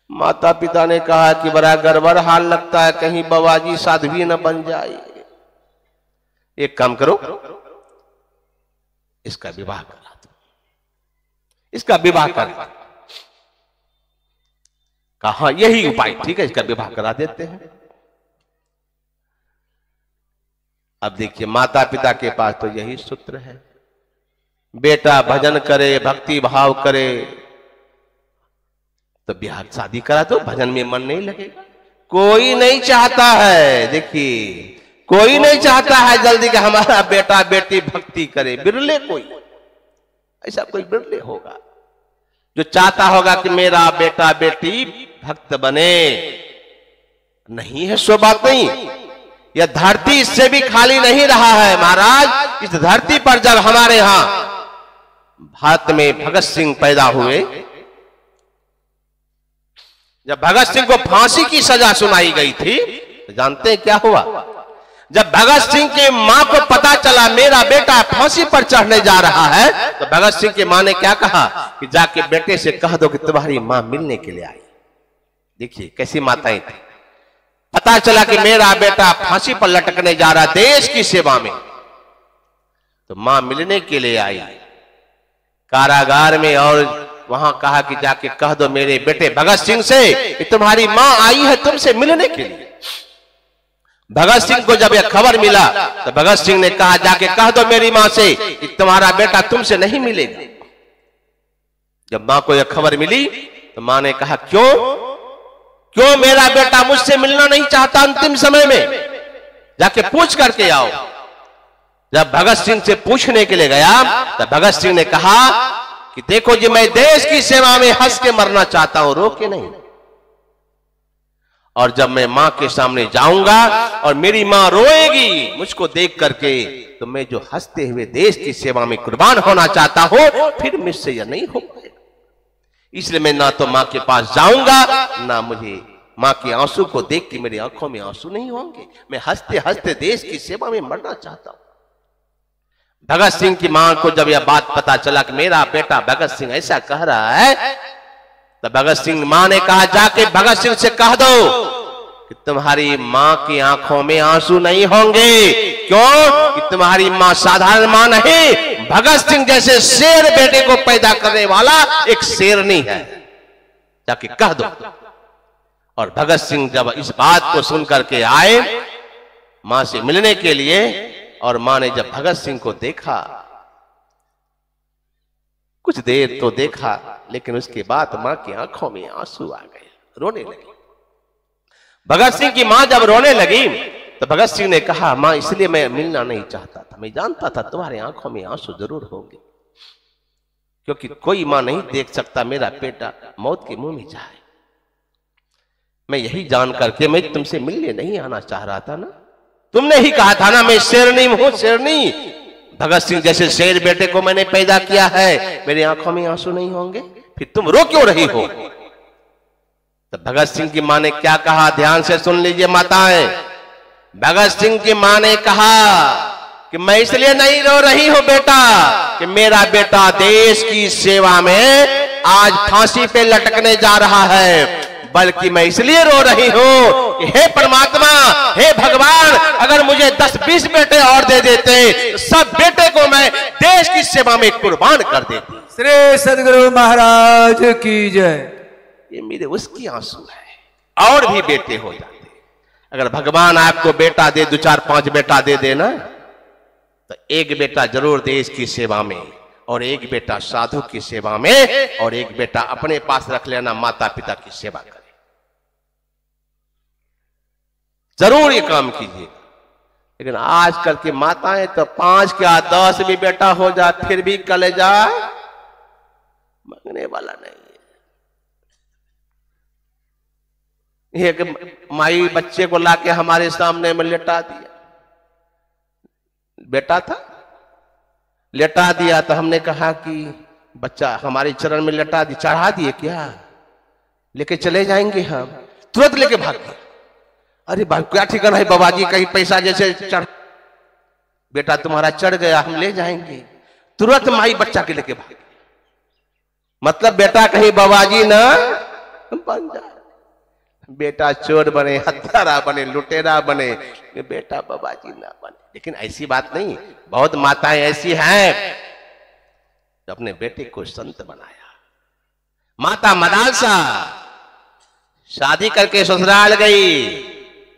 माता पिता ने कहा कि बड़ा गड़बड़ हाल लगता है, कहीं बाबाजी साध्वी न बन जाए। एक काम करो, इसका विवाह करा दो, इसका विवाह कर। कहा यही उपाय ठीक है, इसका विवाह करा देते हैं। अब देखिए माता पिता के पास तो यही सूत्र है, बेटा भजन करे, भक्ति भाव करे तो ब्याह शादी करा दो, भजन में मन नहीं लगेगा। कोई नहीं चाहता है, देखिए कोई नहीं चाहता है जल्दी कि हमारा बेटा बेटी भक्ति करे। बिरले कोई, ऐसा कोई बिरले होगा जो चाहता होगा कि मेरा बेटा बेटी भक्त बने। नहीं है, सो बात नहीं। यह धरती इससे भी खाली नहीं रहा है महाराज। इस धरती पर जब हमारे यहां भारत में भगत सिंह पैदा हुए, जब भगत सिंह को फांसी की सजा सुनाई गई थी, तो जानते हैं क्या हुआ? जब भगत सिंह की मां को पता चला मेरा बेटा फांसी पर चढ़ने जा रहा है, तो भगत सिंह की मां ने क्या कहा कि जाके बेटे से कह दो कि तुम्हारी मां मिलने के लिए आई। देखिए कैसी माताएं थी। पता चला कि मेरा बेटा फांसी पर लटकने जा रहा देश की सेवा में, तो मां मिलने के लिए आई कारागार में, और वहां कहा कि जाके कह दो मेरे बेटे भगत सिंह से कि तुम्हारी मां आई है तुमसे मिलने के लिए। भगत सिंह को जब यह खबर मिला तो भगत सिंह ने कहा जाके कह दो मेरी मां से कि तुम्हारा बेटा तुमसे नहीं मिलेगा। जब मां को यह खबर मिली तो मां ने कहा क्यों मेरा बेटा मुझसे मिलना नहीं चाहता अंतिम समय में? जाके पूछ करके आओ। जब भगत सिंह से पूछने के लिए गया तो भगत सिंह ने कहा कि देखो जी, मैं देश की सेवा में हंस के मरना चाहता हूं, रो के नहीं। और जब मैं मां के सामने जाऊंगा और मेरी मां रोएगी मुझको देख करके, तो मैं जो हंसते हुए देश की सेवा में कुर्बान होना चाहता हूं, फिर मुझसे यह नहीं हो पाएगा। इसलिए मैं ना तो मां के पास जाऊंगा, ना मुझे मां के आंसू को देख के मेरी आंखों में आंसू नहीं होंगे। मैं हंसते हंसते देश की सेवा में मरना चाहता हूं। भगत सिंह की मां को जब यह बात पता चला कि मेरा बेटा भगत सिंह ऐसा कह रहा है, तो भगत सिंह मां ने कहा जाके भगत सिंह से कह दो कि तुम्हारी मां की आंखों में आंसू नहीं होंगे। क्यों? कि तुम्हारी मां साधारण मां नहीं, भगत सिंह जैसे शेर बेटे को पैदा करने वाला एक शेरनी है, जाके कह दो। और भगत सिंह जब इस बात को सुनकर के आए मां से मिलने के लिए, और मां ने जब भगत सिंह को देखा, कुछ देर तो देखा, लेकिन उसके बाद मां की आंखों में आंसू आ गए, रोने लगी। भगत सिंह की मां जब रोने लगी तो भगत सिंह ने कहा मां इसलिए मैं मिलना नहीं चाहता था, मैं जानता था तुम्हारे आंखों में आंसू जरूर होंगे, क्योंकि कोई मां नहीं देख सकता मेरा बेटा मौत के मुंह में जाए। मैं यही जान करके मैं तुमसे मिलने नहीं आना चाह रहा था ना। तुमने ही कहा था ना मैं शेरनी हूं, शेरनी। भगत सिंह जैसे शेर बेटे को मैंने पैदा किया है, मेरी आंखों में आंसू नहीं होंगे, फिर तुम रो क्यों रही हो? तो भगत सिंह की मां ने क्या कहा, ध्यान से सुन लीजिए माताएं। भगत सिंह की मां ने कहा कि मैं इसलिए नहीं रो रही हूं बेटा कि मेरा बेटा देश की सेवा में आज फांसी पे लटकने जा रहा है, बल्कि मैं इसलिए रो रही हूं कि हे परमात्मा, हे भगवान, अगर मुझे 10-20 बेटे और दे देते, सब बेटे को मैं देश की सेवा में कुर्बान कर देती। श्री सदगुरु महाराज की जय। ये मेरे उसकी आंसू है। और भी बेटे हो जाते। अगर भगवान आपको बेटा दे, 2 4 5 बेटा दे देना, तो एक बेटा जरूर देश की सेवा में, और एक बेटा साधु की सेवा में, और एक बेटा अपने पास रख लेना, माता पिता की सेवा करे। जरूर ये काम कीजिए। लेकिन आजकल की माताएं तो 5 क्या 10 भी बेटा हो जाए फिर भी कलेजा मांगने वाला नहीं है। एक माई बच्चे को लाके हमारे सामने में लेटा दिया, बेटा था, लेटा दिया तो हमने कहा कि बच्चा हमारे चरण में लेटा दिया, चढ़ा दिए क्या, लेके चले जाएंगे हम। तुरंत लेके भाग गए। अरे भाई क्या ठिकाना है बाबाजी, कहीं पैसा जैसे चढ़, बेटा तुम्हारा चढ़ गया, हम ले जाएंगे। तुरंत माई बच्चा के लेके भाग गई। मतलब बेटा कहीं बाबाजी ना बन जाए, बेटा चोर बने, हत्यारा बने, लुटेरा बने, बेटा बाबाजी ना बने। लेकिन ऐसी बात नहीं, बहुत माताएं ऐसी हैं जो अपने बेटे को संत बनाया। माता मदालसा शादी करके ससुराल गई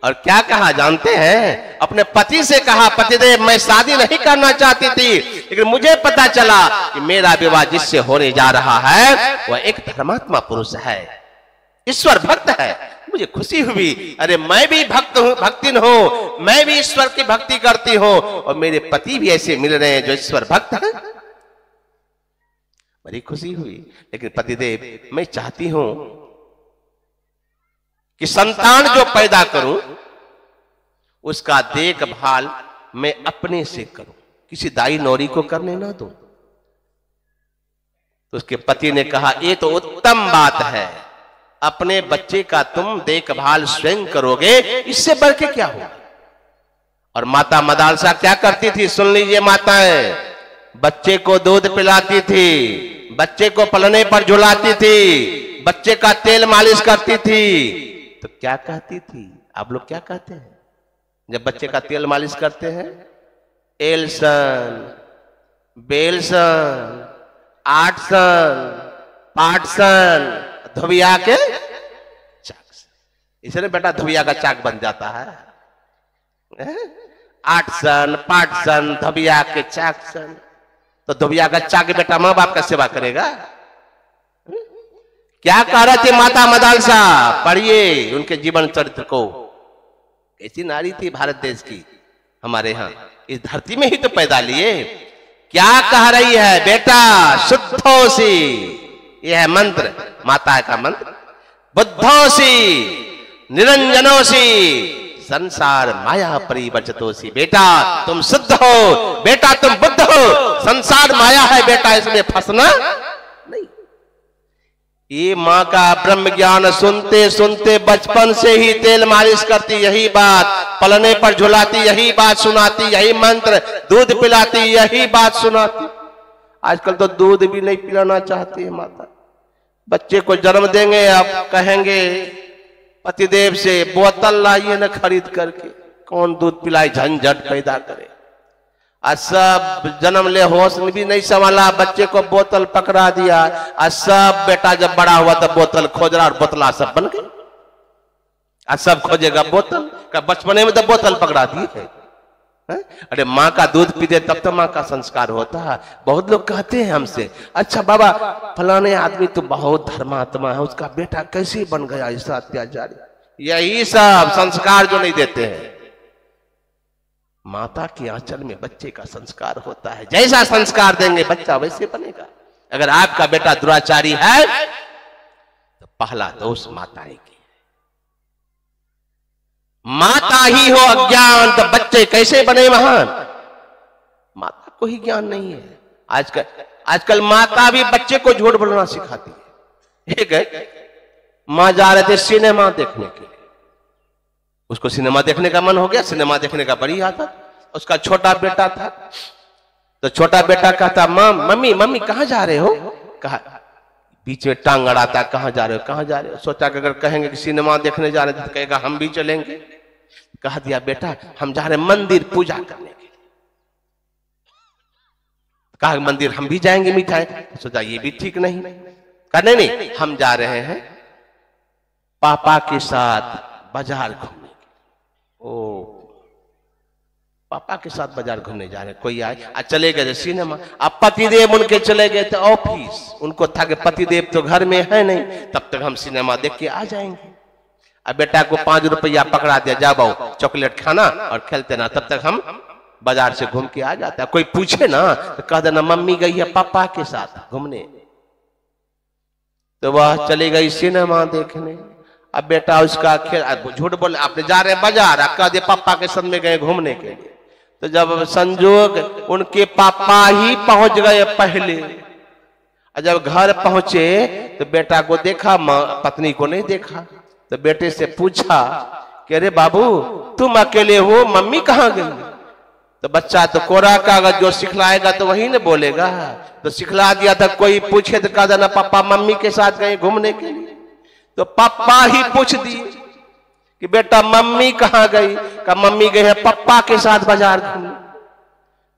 और क्या कहा जानते हैं? अपने पति से कहा, पतिदेव मैं शादी नहीं करना चाहती थी, लेकिन मुझे पता चला कि मेरा विवाह जिससे होने जा रहा है वह एक धर्मात्मा पुरुष है, ईश्वर भक्त है। मुझे खुशी हुई, अरे मैं भी भक्त हूं, भक्तिन हूं, मैं भी ईश्वर की भक्ति करती हूं, और मेरे पति भी ऐसे मिल रहे हैं जो ईश्वर भक्त है। बड़ी खुशी हुई। लेकिन पतिदेव मैं चाहती हूं कि संतान जो पैदा करूं उसका देखभाल मैं अपने से करूं, किसी दाई नौरी को करने ना दूं। तो उसके पति ने कहा, ये तो उत्तम बात है, अपने बच्चे का तुम देखभाल स्वयं करोगे, इससे बढ़ के क्या होगा। और माता मदालसा क्या करती थी, सुन लीजिए माताएं, बच्चे को दूध पिलाती थी, बच्चे को पलने पर झुलाती थी, बच्चे का तेल मालिश करती थी। तो क्या कहती थी? आप लोग क्या कहते हैं जब बच्चे का तेल मालिश करते हैं? एलसन, बेलसन, आठसन, पाठसन, धोबिया के चाक से। इसलिए बेटा धोबिया का चाक बन जाता है। आठसन, पाठसन, धोबिया के चाक सन। तो धोबिया का चाक बेटा मां बाप का सेवा करेगा। क्या कह रहे थे माता मदालसा? पढ़िए उनके जीवन चरित्र को। ऐसी नारी थी भारत देश की, हमारे यहाँ इस धरती में ही तो पैदा लिए। क्या कह रही है? बेटा शुद्धोसी, यह है मंत्र, माता का मंत्र। बुद्धोसी, निरंजनोसी, संसार माया परिवर्तितोसी। बेटा तुम शुद्ध हो, बेटा तुम बुद्ध हो, संसार माया है बेटा, इसमें फंसना नहीं। ये माँ का ब्रह्म ज्ञान सुनते सुनते बचपन से ही तेल मालिश करती, यही बात, पलने पर झुलाती, यही बात सुनाती, यही मंत्र, दूध पिलाती, यही बात सुनाती। आजकल तो दूध भी नहीं पिलाना चाहती है माता। बच्चे को जन्म देंगे, आप कहेंगे पतिदेव से बोतल लाइए ना खरीद करके, कौन दूध पिलाए, झंझट पैदा करे। आज सब जन्म ले होश भी नहीं संभाला, बच्चे को बोतल पकड़ा दिया। आज सब बेटा जब बड़ा हुआ तब बोतल खोज रहा और बोतला सब बन गई। आज सब खोजेगा बोतल का, बचपने में तो बोतल पकड़ा दी है। अरे माँ का दूध पीते तब तो माँ का संस्कार होता है। बहुत लोग कहते हैं हमसे, अच्छा बाबा फलाने आदमी तो बहुत धर्मात्मा है, उसका बेटा कैसे बन गया ऐसा अत्याचारी। यही सब संस्कार जो नहीं देते हैं। माता के आंचल में बच्चे का संस्कार होता है, जैसा संस्कार देंगे बच्चा वैसे बनेगा। अगर आपका बेटा दुराचारी है तो पहला दोष माता की। माता ही हो अज्ञान तो बच्चे कैसे बने महान? माता को ही ज्ञान नहीं है। आजकल माता भी बच्चे को झूठ बोलना सिखाती है। एक है मां जा रहे थे सिनेमा देखने के लिए, उसको सिनेमा देखने का मन हो गया, सिनेमा देखने का बड़ी आदत। उसका छोटा बेटा था, तो छोटा बेटा कहता, मां मम्मी मम्मी कहां जा रहे हो? कहा बीच में टांग अड़ाता, कहां जा रहे हो कहां जा रहे हो? सोचा कि अगर कहेंगे कि सिनेमा देखने जा रहे थे तो कहेगा हम भी चलेंगे। कहा दिया बेटा हम जा रहे मंदिर पूजा करने के लिए। कहा मंदिर हम भी जाएंगे मिठाई, सोचा ये भी ठीक नहीं, कहा नहीं हम जा रहे हैं पापा के साथ बाजार घूमने। ओ पापा के साथ बाजार घूमने जा रहे हैं, कोई आए, आज चले गए सिनेमा। अब पतिदेव उनके चले गए थे ऑफिस, उनको था कि पतिदेव तो घर में है नहीं, तब तक हम सिनेमा देख के आ जाएंगे। अब बेटा को 5 रुपया पकड़ा दिया, जा बाबू चॉकलेट खाना और खेलते ना, तब तक हम बाजार से घूम के आ जाता है। कोई पूछे ना तो कह देना मम्मी गई है पापा के साथ घूमने, तो वह चली गई सिनेमा देखने। अब बेटा उसका खेल, झूठ बोले आपने जा रहे बाजार, कह दे पापा के साथ में गए घूमने के लिए। तो जब संजोग उनके पापा ही पहुंच गए पहले, और जब घर पहुंचे तो बेटा को देखा, पत्नी को नहीं देखा। तो बेटे से पूछा कि अरे बाबू तुम अकेले हो, मम्मी कहाँ गई? तो बच्चा तो कोरा कागज जो सिखलाएगा तो वही न बोलेगा, तो सिखला दिया था। कोई पूछे तो कहा देना पापा मम्मी के साथ गए घूमने के लिए। तो पापा ही पूछ दिए कि बेटा मम्मी कहाँ गई? का मम्मी गई है पापा के साथ बाजार घूमने।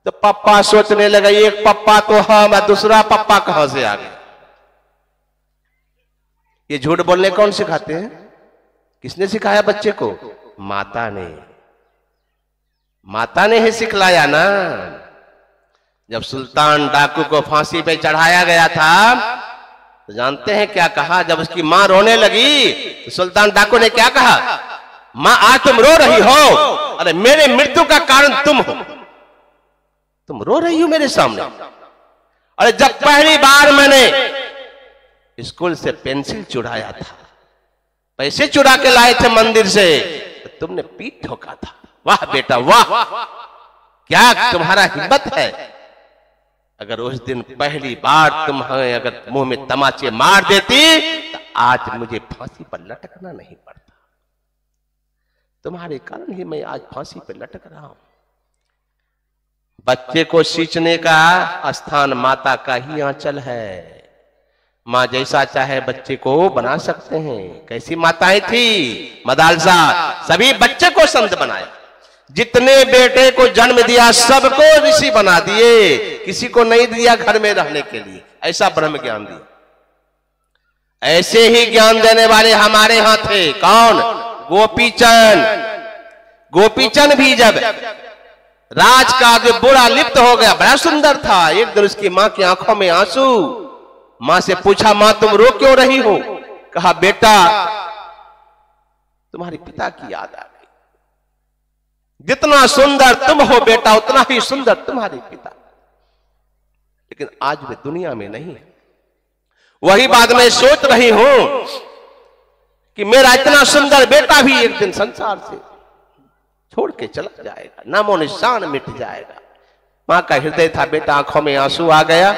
तो पापा सोचने लगा एक पापा तो हम, दूसरा पापा कहां से आ गया? ये झूठ बोलने कौन सिखाते हैं? किसने सिखाया बच्चे को? माता ने, माता ने ही सिखलाया ना। जब सुल्तान डाकू को फांसी पे चढ़ाया गया था तो जानते हैं क्या कहा? जब उसकी मां रोने लगी तो सुल्तान डाकू ने क्या कहा? मां आज तुम रो रही हो, अरे मेरे मृत्यु का कारण तुम हो, तुम रो रही हो मेरे सामने। अरे जब पहली बार मैंने स्कूल से पेंसिल चुराया था, पैसे चुरा के लाए थे मंदिर से, तो तुमने पीठ ठोका था। वाह बेटा वाह, क्या तुम्हारा हिम्मत है। अगर उस दिन पहली बार तुम हमें अगर मुंह में तमाचे मार देती तो आज मुझे फांसी पर लटकना नहीं पड़ता। तुम्हारे कारण ही मैं आज फांसी पर लटक रहा हूं। बच्चे को सींचने का स्थान माता का ही आंचल है। माँ जैसा चाहे बच्चे को बना सकते हैं। कैसी माताएं थी मदालसा, सभी बच्चे को संत बनाया। जितने बेटे को जन्म दिया सबको ऋषि बना दिए, किसी को नहीं दिया घर में रहने के लिए, ऐसा ब्रह्म ज्ञान दिया। ऐसे ही ज्ञान देने वाले हमारे यहां थे। कौन? गोपीचंद। गोपीचंद भी जब राज का जो बुरा लिप्त हो गया, बड़ा सुंदर था। एक दिन उसकी मां की आंखों में आंसू। मां से पूछा मां तुम रो क्यों रही हो? कहा बेटा तुम्हारे पिता की याद आ गई। जितना सुंदर तुम हो बेटा उतना ही सुंदर तुम्हारे पिता, लेकिन आज वे दुनिया में नहीं है। वही बात मैं सोच रही हूं कि मेरा इतना सुंदर बेटा भी एक दिन संसार से छोड़ के चला जाएगा, नामो निशान मिट जाएगा। मां का हृदय था, बेटा आंखों में आंसू आ गया।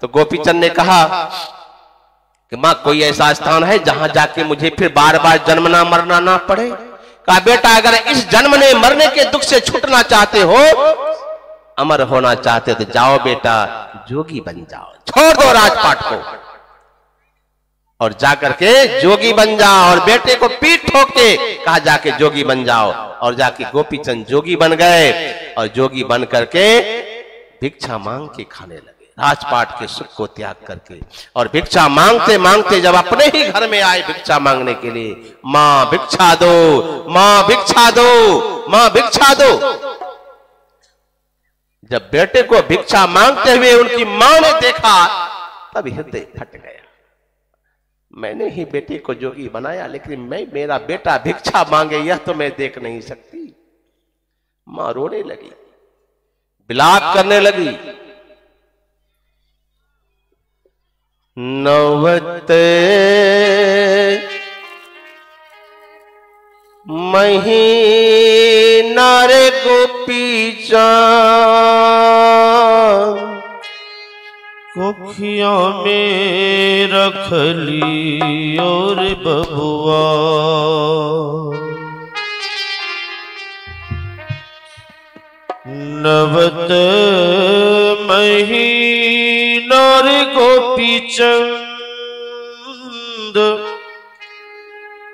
तो गोपीचंद ने कहा कि मां कोई ऐसा स्थान है जहां जाके मुझे फिर बार बार जन्मना मरना ना पड़े? कहा बेटा अगर इस जन्म ने मरने के दुख से छूटना चाहते हो, अमर होना चाहते हो तो जाओ बेटा जोगी बन जाओ, छोड़ दो राजपाट को और जाकर के जोगी बन जाओ। और बेटे को पीठ ठोक के कहा जाके जोगी बन जाओ। और जाके गोपीचंद जोगी बन गए और जोगी बन करके भिक्षा मांग के खाने लगे, राजपाट के सुख को त्याग करके। और भिक्षा मांगते मांगते जब अपने ही घर में आए भिक्षा मांगने के लिए, मां भिक्षा दो, मां भिक्षा दो, मां भिक्षा दो। जब बेटे को भिक्षा मांगते हुए उनकी मां ने देखा तब हृदय फट गया। मैंने ही बेटे को जोगी बनाया, लेकिन मेरा बेटा भिक्षा मांगे यह तो मैं देख नहीं सकती। मां रोने लगी, विलाप करने लगी। नवते महीना रे गोपीचंद, कोखिया में रख ली और बबुआ, नवत महीना रे गोपीचंद,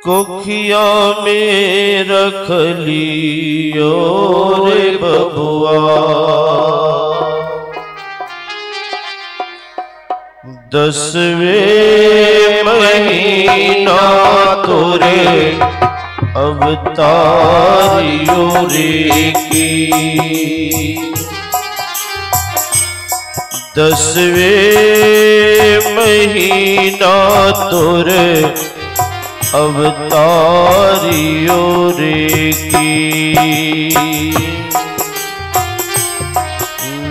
कोखिया में रख ली और बबुआ। 10वें महीना तोरे अवतारियो रे की। 10वें महीना तोरे अवतारियो रे की।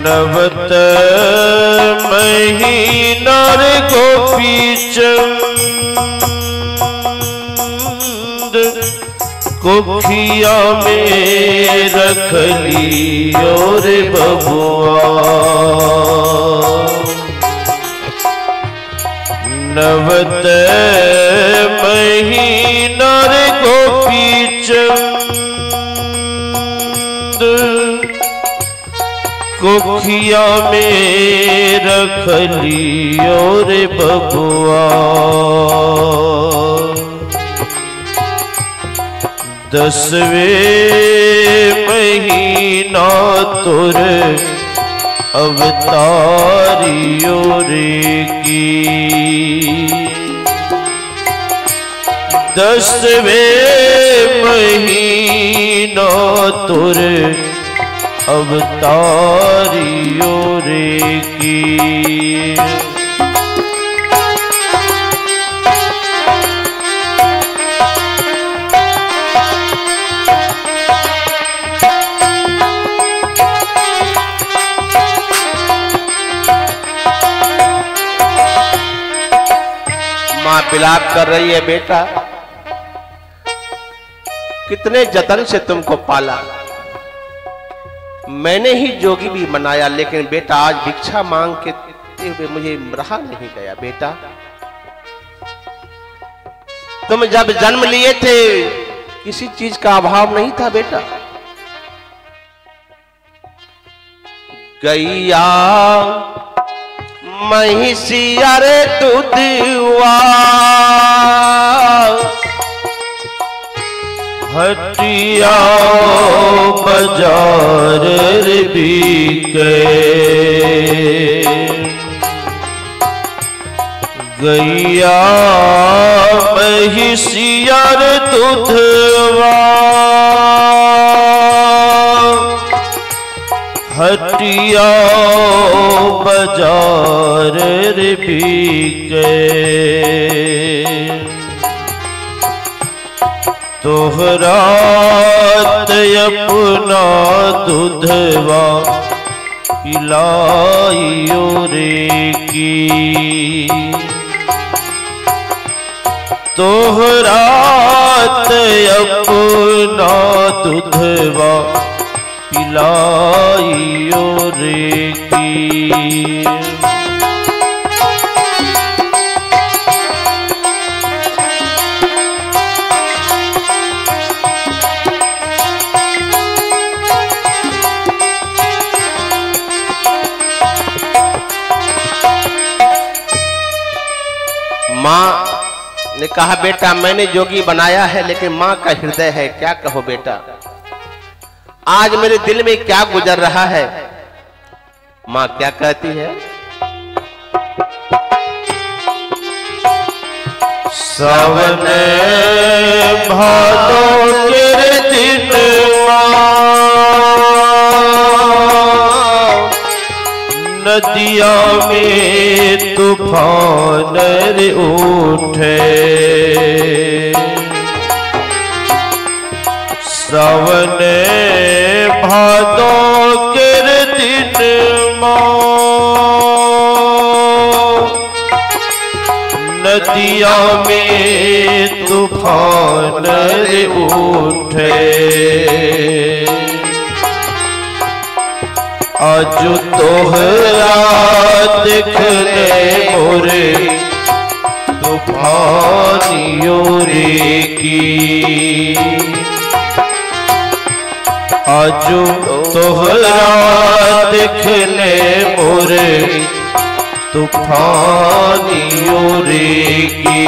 9वें महीना रे गोपी चंद कोखिया में रख लियो रे बबुआ। 9वें महीना रे गोपी चंद कोखिया में रख लियो रे बबुआ। 10वें महीना तोरे अवतारियो रे की। 10वें महीना तोरे अवतारियो रे की। माँ विलाप कर रही है, बेटा कितने जतन से तुमको पाला, मैंने ही जोगी भी बनाया, लेकिन बेटा आज भिक्षा मांग के हुए मुझे रहा नहीं गया। बेटा तुम जब जन्म लिए थे किसी चीज का अभाव नहीं था बेटा। गैया महिषिया रे दूधवा हटिया बाजार रे बिके। गैया महिषिया रे दूधवा हटिया बाजार रे बिके। तोहरा अपना दूधवा पिलाइयो रे की। तोहरा अपना दूधवा पिलाइयो रे की। माँ ने कहा बेटा मैंने जोगी बनाया है, लेकिन माँ का हृदय है, क्या कहो बेटा, आज मेरे दिल में क्या गुजर रहा है। माँ क्या कहती है? सावन भादो तेरे दिन नदिया में तूफान रे उठे। सावन भादो के दिन नदिया में तूफान रे उठे। आज तोहरा देखने मोरे तूफानियो रे की। आज तोहरा देखने मोरे तूफानियो रे की।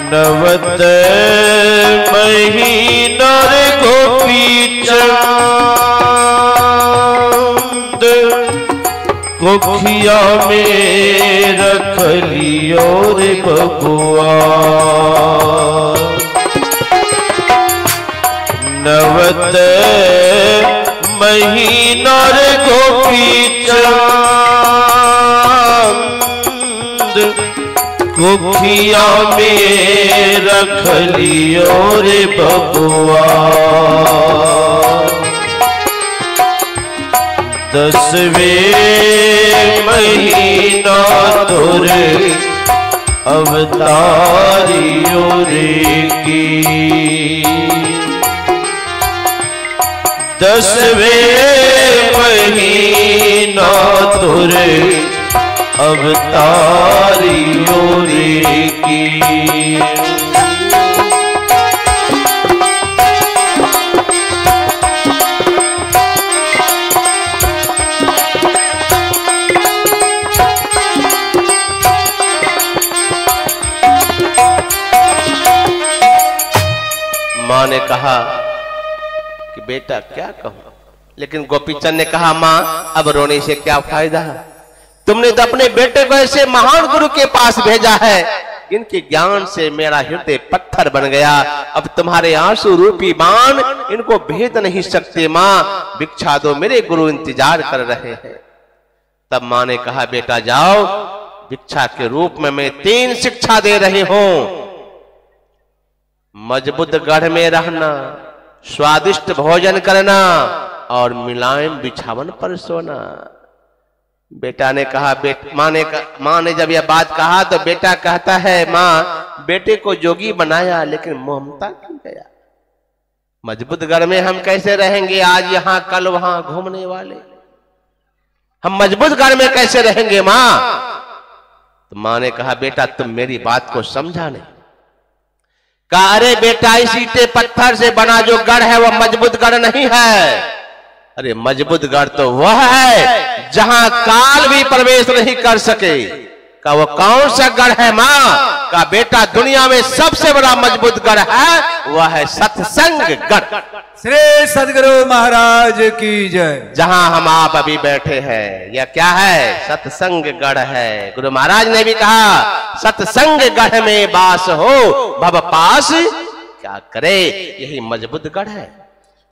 9वें महीना रे गोपी चंद कोखिया में रख लियो रे बबुआ, नवत महीना रे गोपी चांद, कोखिया में रख लियो रे बबुआ, 10वें महीना तोरे अवतारियो रे की, 10वें महीना तोरे अवतारियो रे की। माँ ने कहा कि बेटा क्या कहूं, लेकिन गोपीचंद ने कहा माँ अब रोने से क्या फायदा, तुमने तो अपने बेटे को ऐसे महान गुरु के पास भेजा है, इनके ज्ञान से मेरा हृदय पत्थर बन गया, अब तुम्हारे आंसू रूपी बाण इनको भेद नहीं सकते, माँ भिक्षा दो, मेरे गुरु इंतजार कर रहे हैं। तब माँ ने कहा बेटा जाओ, भिक्षा के रूप में मैं 3 शिक्षा दे रही हूं, मजबूत गढ़ में रहना, स्वादिष्ट भोजन करना और मुलायम बिछावन पर सोना। बेटा ने कहा माँ ने जब यह बात कहा तो बेटा कहता है माँ बेटे को जोगी बनाया लेकिन मोहमता क्यों गया, मजबूत घर में हम कैसे रहेंगे, आज यहां कल वहां घूमने वाले, हम मजबूत घर में कैसे रहेंगे माँ। तो माँ ने कहा बेटा तुम मेरी बात को समझा नहीं, कहा अरे बेटा इस ईंटे पत्थर से बना जो गढ़ है वह मजबूत गढ़ नहीं है, अरे मजबूत गढ़ तो वह है जहां काल भी प्रवेश नहीं कर सके। का वो कौन सा गढ़ है माँ, का बेटा दुनिया में सबसे बड़ा मजबूत गढ़ है वह है सत्संग गढ़। श्री सदगुरु महाराज की जय। जहां हम आप अभी बैठे हैं यह क्या है, सत्संग गढ़ है। गुरु महाराज ने भी कहा सत्संग गढ़ में बास हो भव पास क्या करे, यही मजबूत गढ़ है।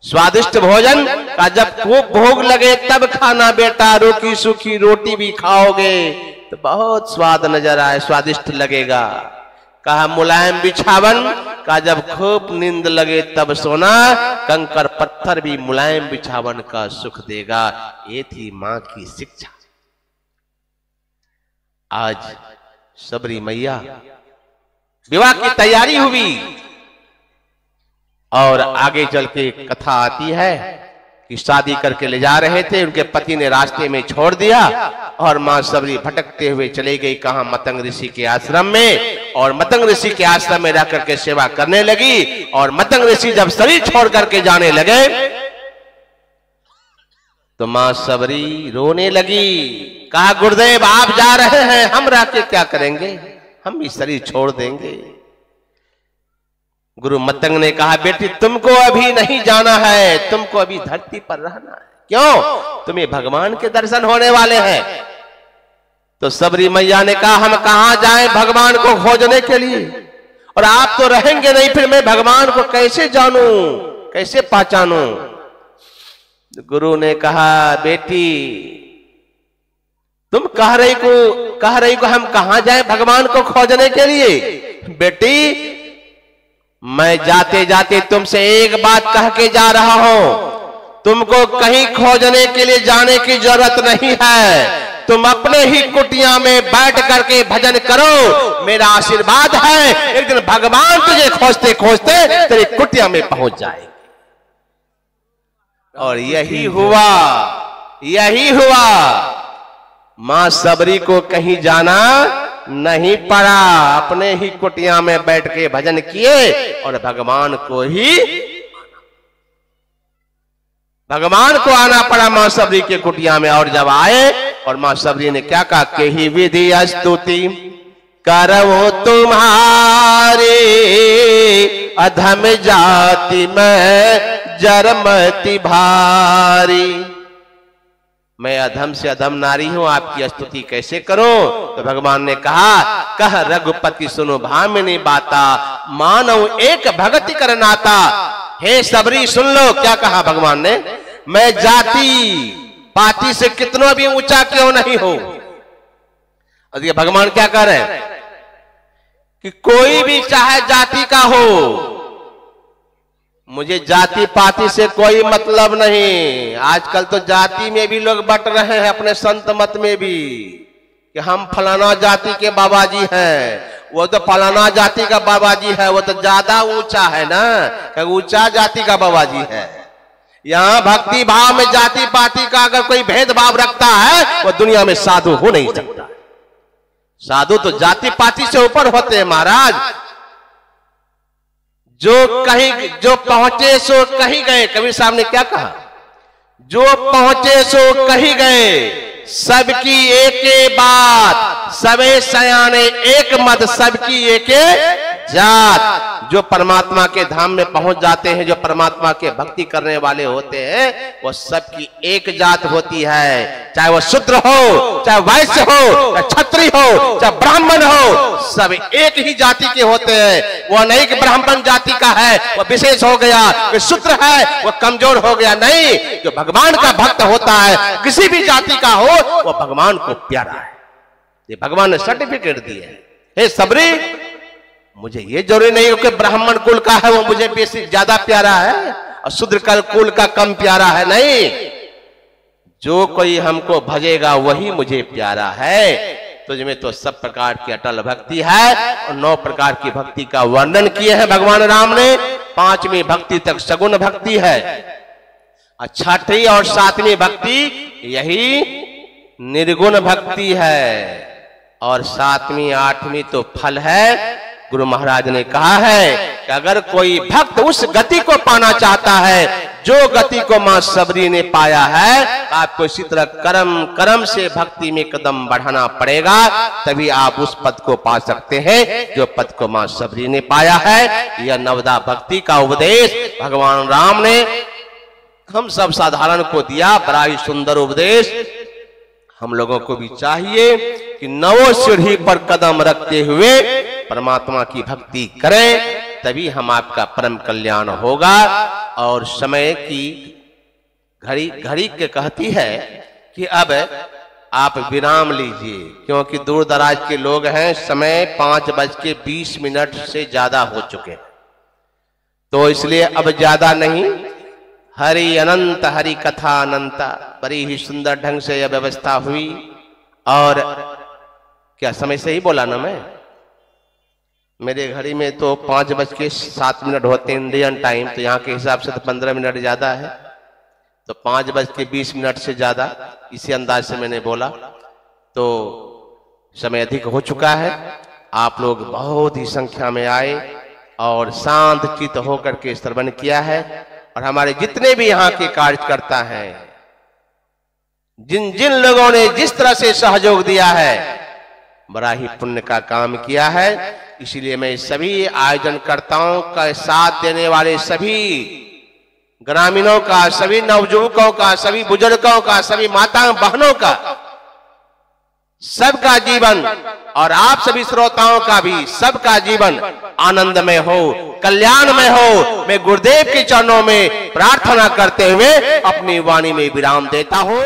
स्वादिष्ट भोजन का जब खूब भोग लगे तब खाना बेटा, रोटी सूखी रोटी भी खाओगे तो बहुत स्वाद नजर आए, स्वादिष्ट लगेगा। कहा मुलायम बिछावन का जब खूब नींद लगे तब सोना, कंकर पत्थर भी मुलायम बिछावन का सुख देगा। ये थी मां की शिक्षा। आज सबरी मैया विवाह की तैयारी हुई और आगे चल के कथा आती है कि शादी करके ले जा रहे थे, उनके पति ने रास्ते में छोड़ दिया और मां सबरी भटकते हुए चले गई कहां, मतंग ऋषि के आश्रम में। और मतंग ऋषि के आश्रम में रह करके सेवा करने लगी। और मतंग ऋषि जब शरीर छोड़ करके जाने लगे तो मां सबरी रोने लगी। कहा गुरुदेव आप जा रहे हैं, हम रह के क्या करेंगे, हम भी शरीर छोड़ देंगे। गुरु मतंग ने कहा बेटी तुमको अभी नहीं जाना है, तुमको अभी धरती पर रहना है। क्यों, तुम्हें भगवान के दर्शन होने वाले हैं। तो सबरी मैया ने कहा हम कहां जाएं भगवान को खोजने के लिए, और आप तो रहेंगे नहीं, फिर मैं भगवान को कैसे जानूं, कैसे पहचानूं। गुरु ने कहा बेटी तुम कह रही को हम कहां जाएं भगवान को खोजने के लिए। बेटी मैं जाते जाते तुमसे एक बात कह के जा रहा हूं, तुमको कहीं खोजने के लिए जाने की जरूरत नहीं है। तुम अपने ही कुटिया में बैठ करके भजन करो, मेरा आशीर्वाद है एक दिन भगवान तुझे खोजते खोजते तेरी कुटिया में पहुंच जाएंगे। और यही हुआ, यही हुआ। मां सबरी को कहीं जाना नहीं पड़ा, अपने ही कुटिया में बैठ के भजन किए और भगवान को आना पड़ा मां सबरी के कुटिया में। और जब आए और मां सबरी ने क्या कहा, कही विधि स्तुति करवो तुम्हारे, अधम जाति में जरमति भारी। मैं अधम से अधम नारी हूं, आपकी स्तुति कैसे करूं? तो भगवान ने कहा, कह रघुपति सुनो भामिनी बाता, मानव एक भगति कर नाता। हे सबरी सुन लो, क्या कहा भगवान ने, मैं जाति पाति से कितना भी ऊंचा क्यों नहीं हो। और ये भगवान क्या कह रहे हैं कि कोई भी चाहे जाति का हो, मुझे जाति पाति से कोई मतलब नहीं। आजकल तो जाति में भी लोग बट रहे हैं, अपने संत मत में भी, कि हम फलाना जाति के बाबा जी हैं, वो तो फलाना जाति का बाबा जी है, वो तो ज्यादा ऊंचा है ना, कि ऊंचा जाति का बाबा जी है। यहाँ भक्ति भाव में जाति पाति का अगर कोई भेदभाव रखता है, वो दुनिया में साधु हो नहीं सकता। साधु तो जाति पाति से ऊपर होते हैं महाराज। जो पहुंचे सो कहीं गए, कबीर साहब ने क्या कहा, जो पहुंचे सो कहीं गए, सबकी एके बात, सबे सयाने एक मत, सबकी एके जात। जो परमात्मा के धाम में पहुंच जाते हैं, जो परमात्मा के भक्ति करने वाले होते हैं, वो सबकी एक जात होती है। चाहे वो शूद्र हो, चाहे वैश्य हो, चाहे क्षत्रिय हो, चाहे ब्राह्मण हो, सब एक ही जाति के होते हैं। वो नहीं कि ब्राह्मण जाति का है वो विशेष हो गया, वो शूद्र है वो कमजोर हो गया, नहीं। जो भगवान का भक्त होता है, किसी भी जाति का हो, वो भगवान को प्यारा है। ये भगवान ने सर्टिफिकेट दिए है। हे सबरी, मुझे ये जरूरी नहीं हो कि ब्राह्मण कुल का है वो मुझे बेसिक ज्यादा प्यारा है और शूद्र कुल का कम प्यारा है, नहीं। जो कोई हमको भजेगा वही मुझे प्यारा है। तुझमें तो सब प्रकार की अटल भक्ति है, और 9 प्रकार की भक्ति का वर्णन किए हैं भगवान राम ने। 5वीं भक्ति तक सगुण भक्ति है, और 6वीं और 7वीं भक्ति यही निर्गुण भक्ति है, और 7वीं 8वीं तो फल है। गुरु महाराज ने कहा है कि अगर कोई भक्त उस गति को पाना चाहता है जो गति को मां सबरी ने पाया है, आपको इसी तरह कर्म से भक्ति में कदम बढ़ाना पड़ेगा, तभी आप उस पद को पा सकते हैं जो पद को मां सबरी ने पाया है। यह नवदा भक्ति का उपदेश भगवान राम ने हम सब साधारण को दिया, बड़ा ही सुंदर उपदेश। हम लोगों को भी चाहिए कि नवों सीढ़ी पर कदम रखते हुए परमात्मा की भक्ति करें, तभी हम आपका परम कल्याण होगा। और समय की घड़ी के कहती है कि अब आप विराम लीजिए, क्योंकि दूर दराज के लोग हैं, समय 5:20 से ज्यादा हो चुके, तो इसलिए अब ज्यादा नहीं। हरि अनंत हरि कथा अनंता, बड़ी ही सुंदर ढंग से यह व्यवस्था हुई। और क्या समय से ही बोला ना मैं? मेरे घड़ी में तो 5:07 होते हैं इंडियन टाइम, तो यहाँ के हिसाब से तो 15 मिनट ज्यादा है, तो 5:20 से ज्यादा इसी अंदाज से मैंने बोला। तो समय अधिक हो चुका है। आप लोग बहुत ही संख्या में आए और शांत चित्त होकर के श्रवण किया है। और हमारे जितने भी यहाँ के कार्यकर्ता हैं, जिन जिन लोगों ने जिस तरह से सहयोग दिया है, बड़ा ही पुण्य का काम किया है। इसीलिए मैं सभी आयोजनकर्ताओं का साथ देने वाले सभी ग्रामीणों का, सभी नवयुवकों का, सभी बुजुर्गों का, सभी माताओं बहनों का, सबका जीवन और आप सभी श्रोताओं का भी सबका जीवन आनंदमय हो, कल्याणमय हो, मैं गुरुदेव के चरणों में प्रार्थना करते हुए अपनी वाणी में विराम देता हूं।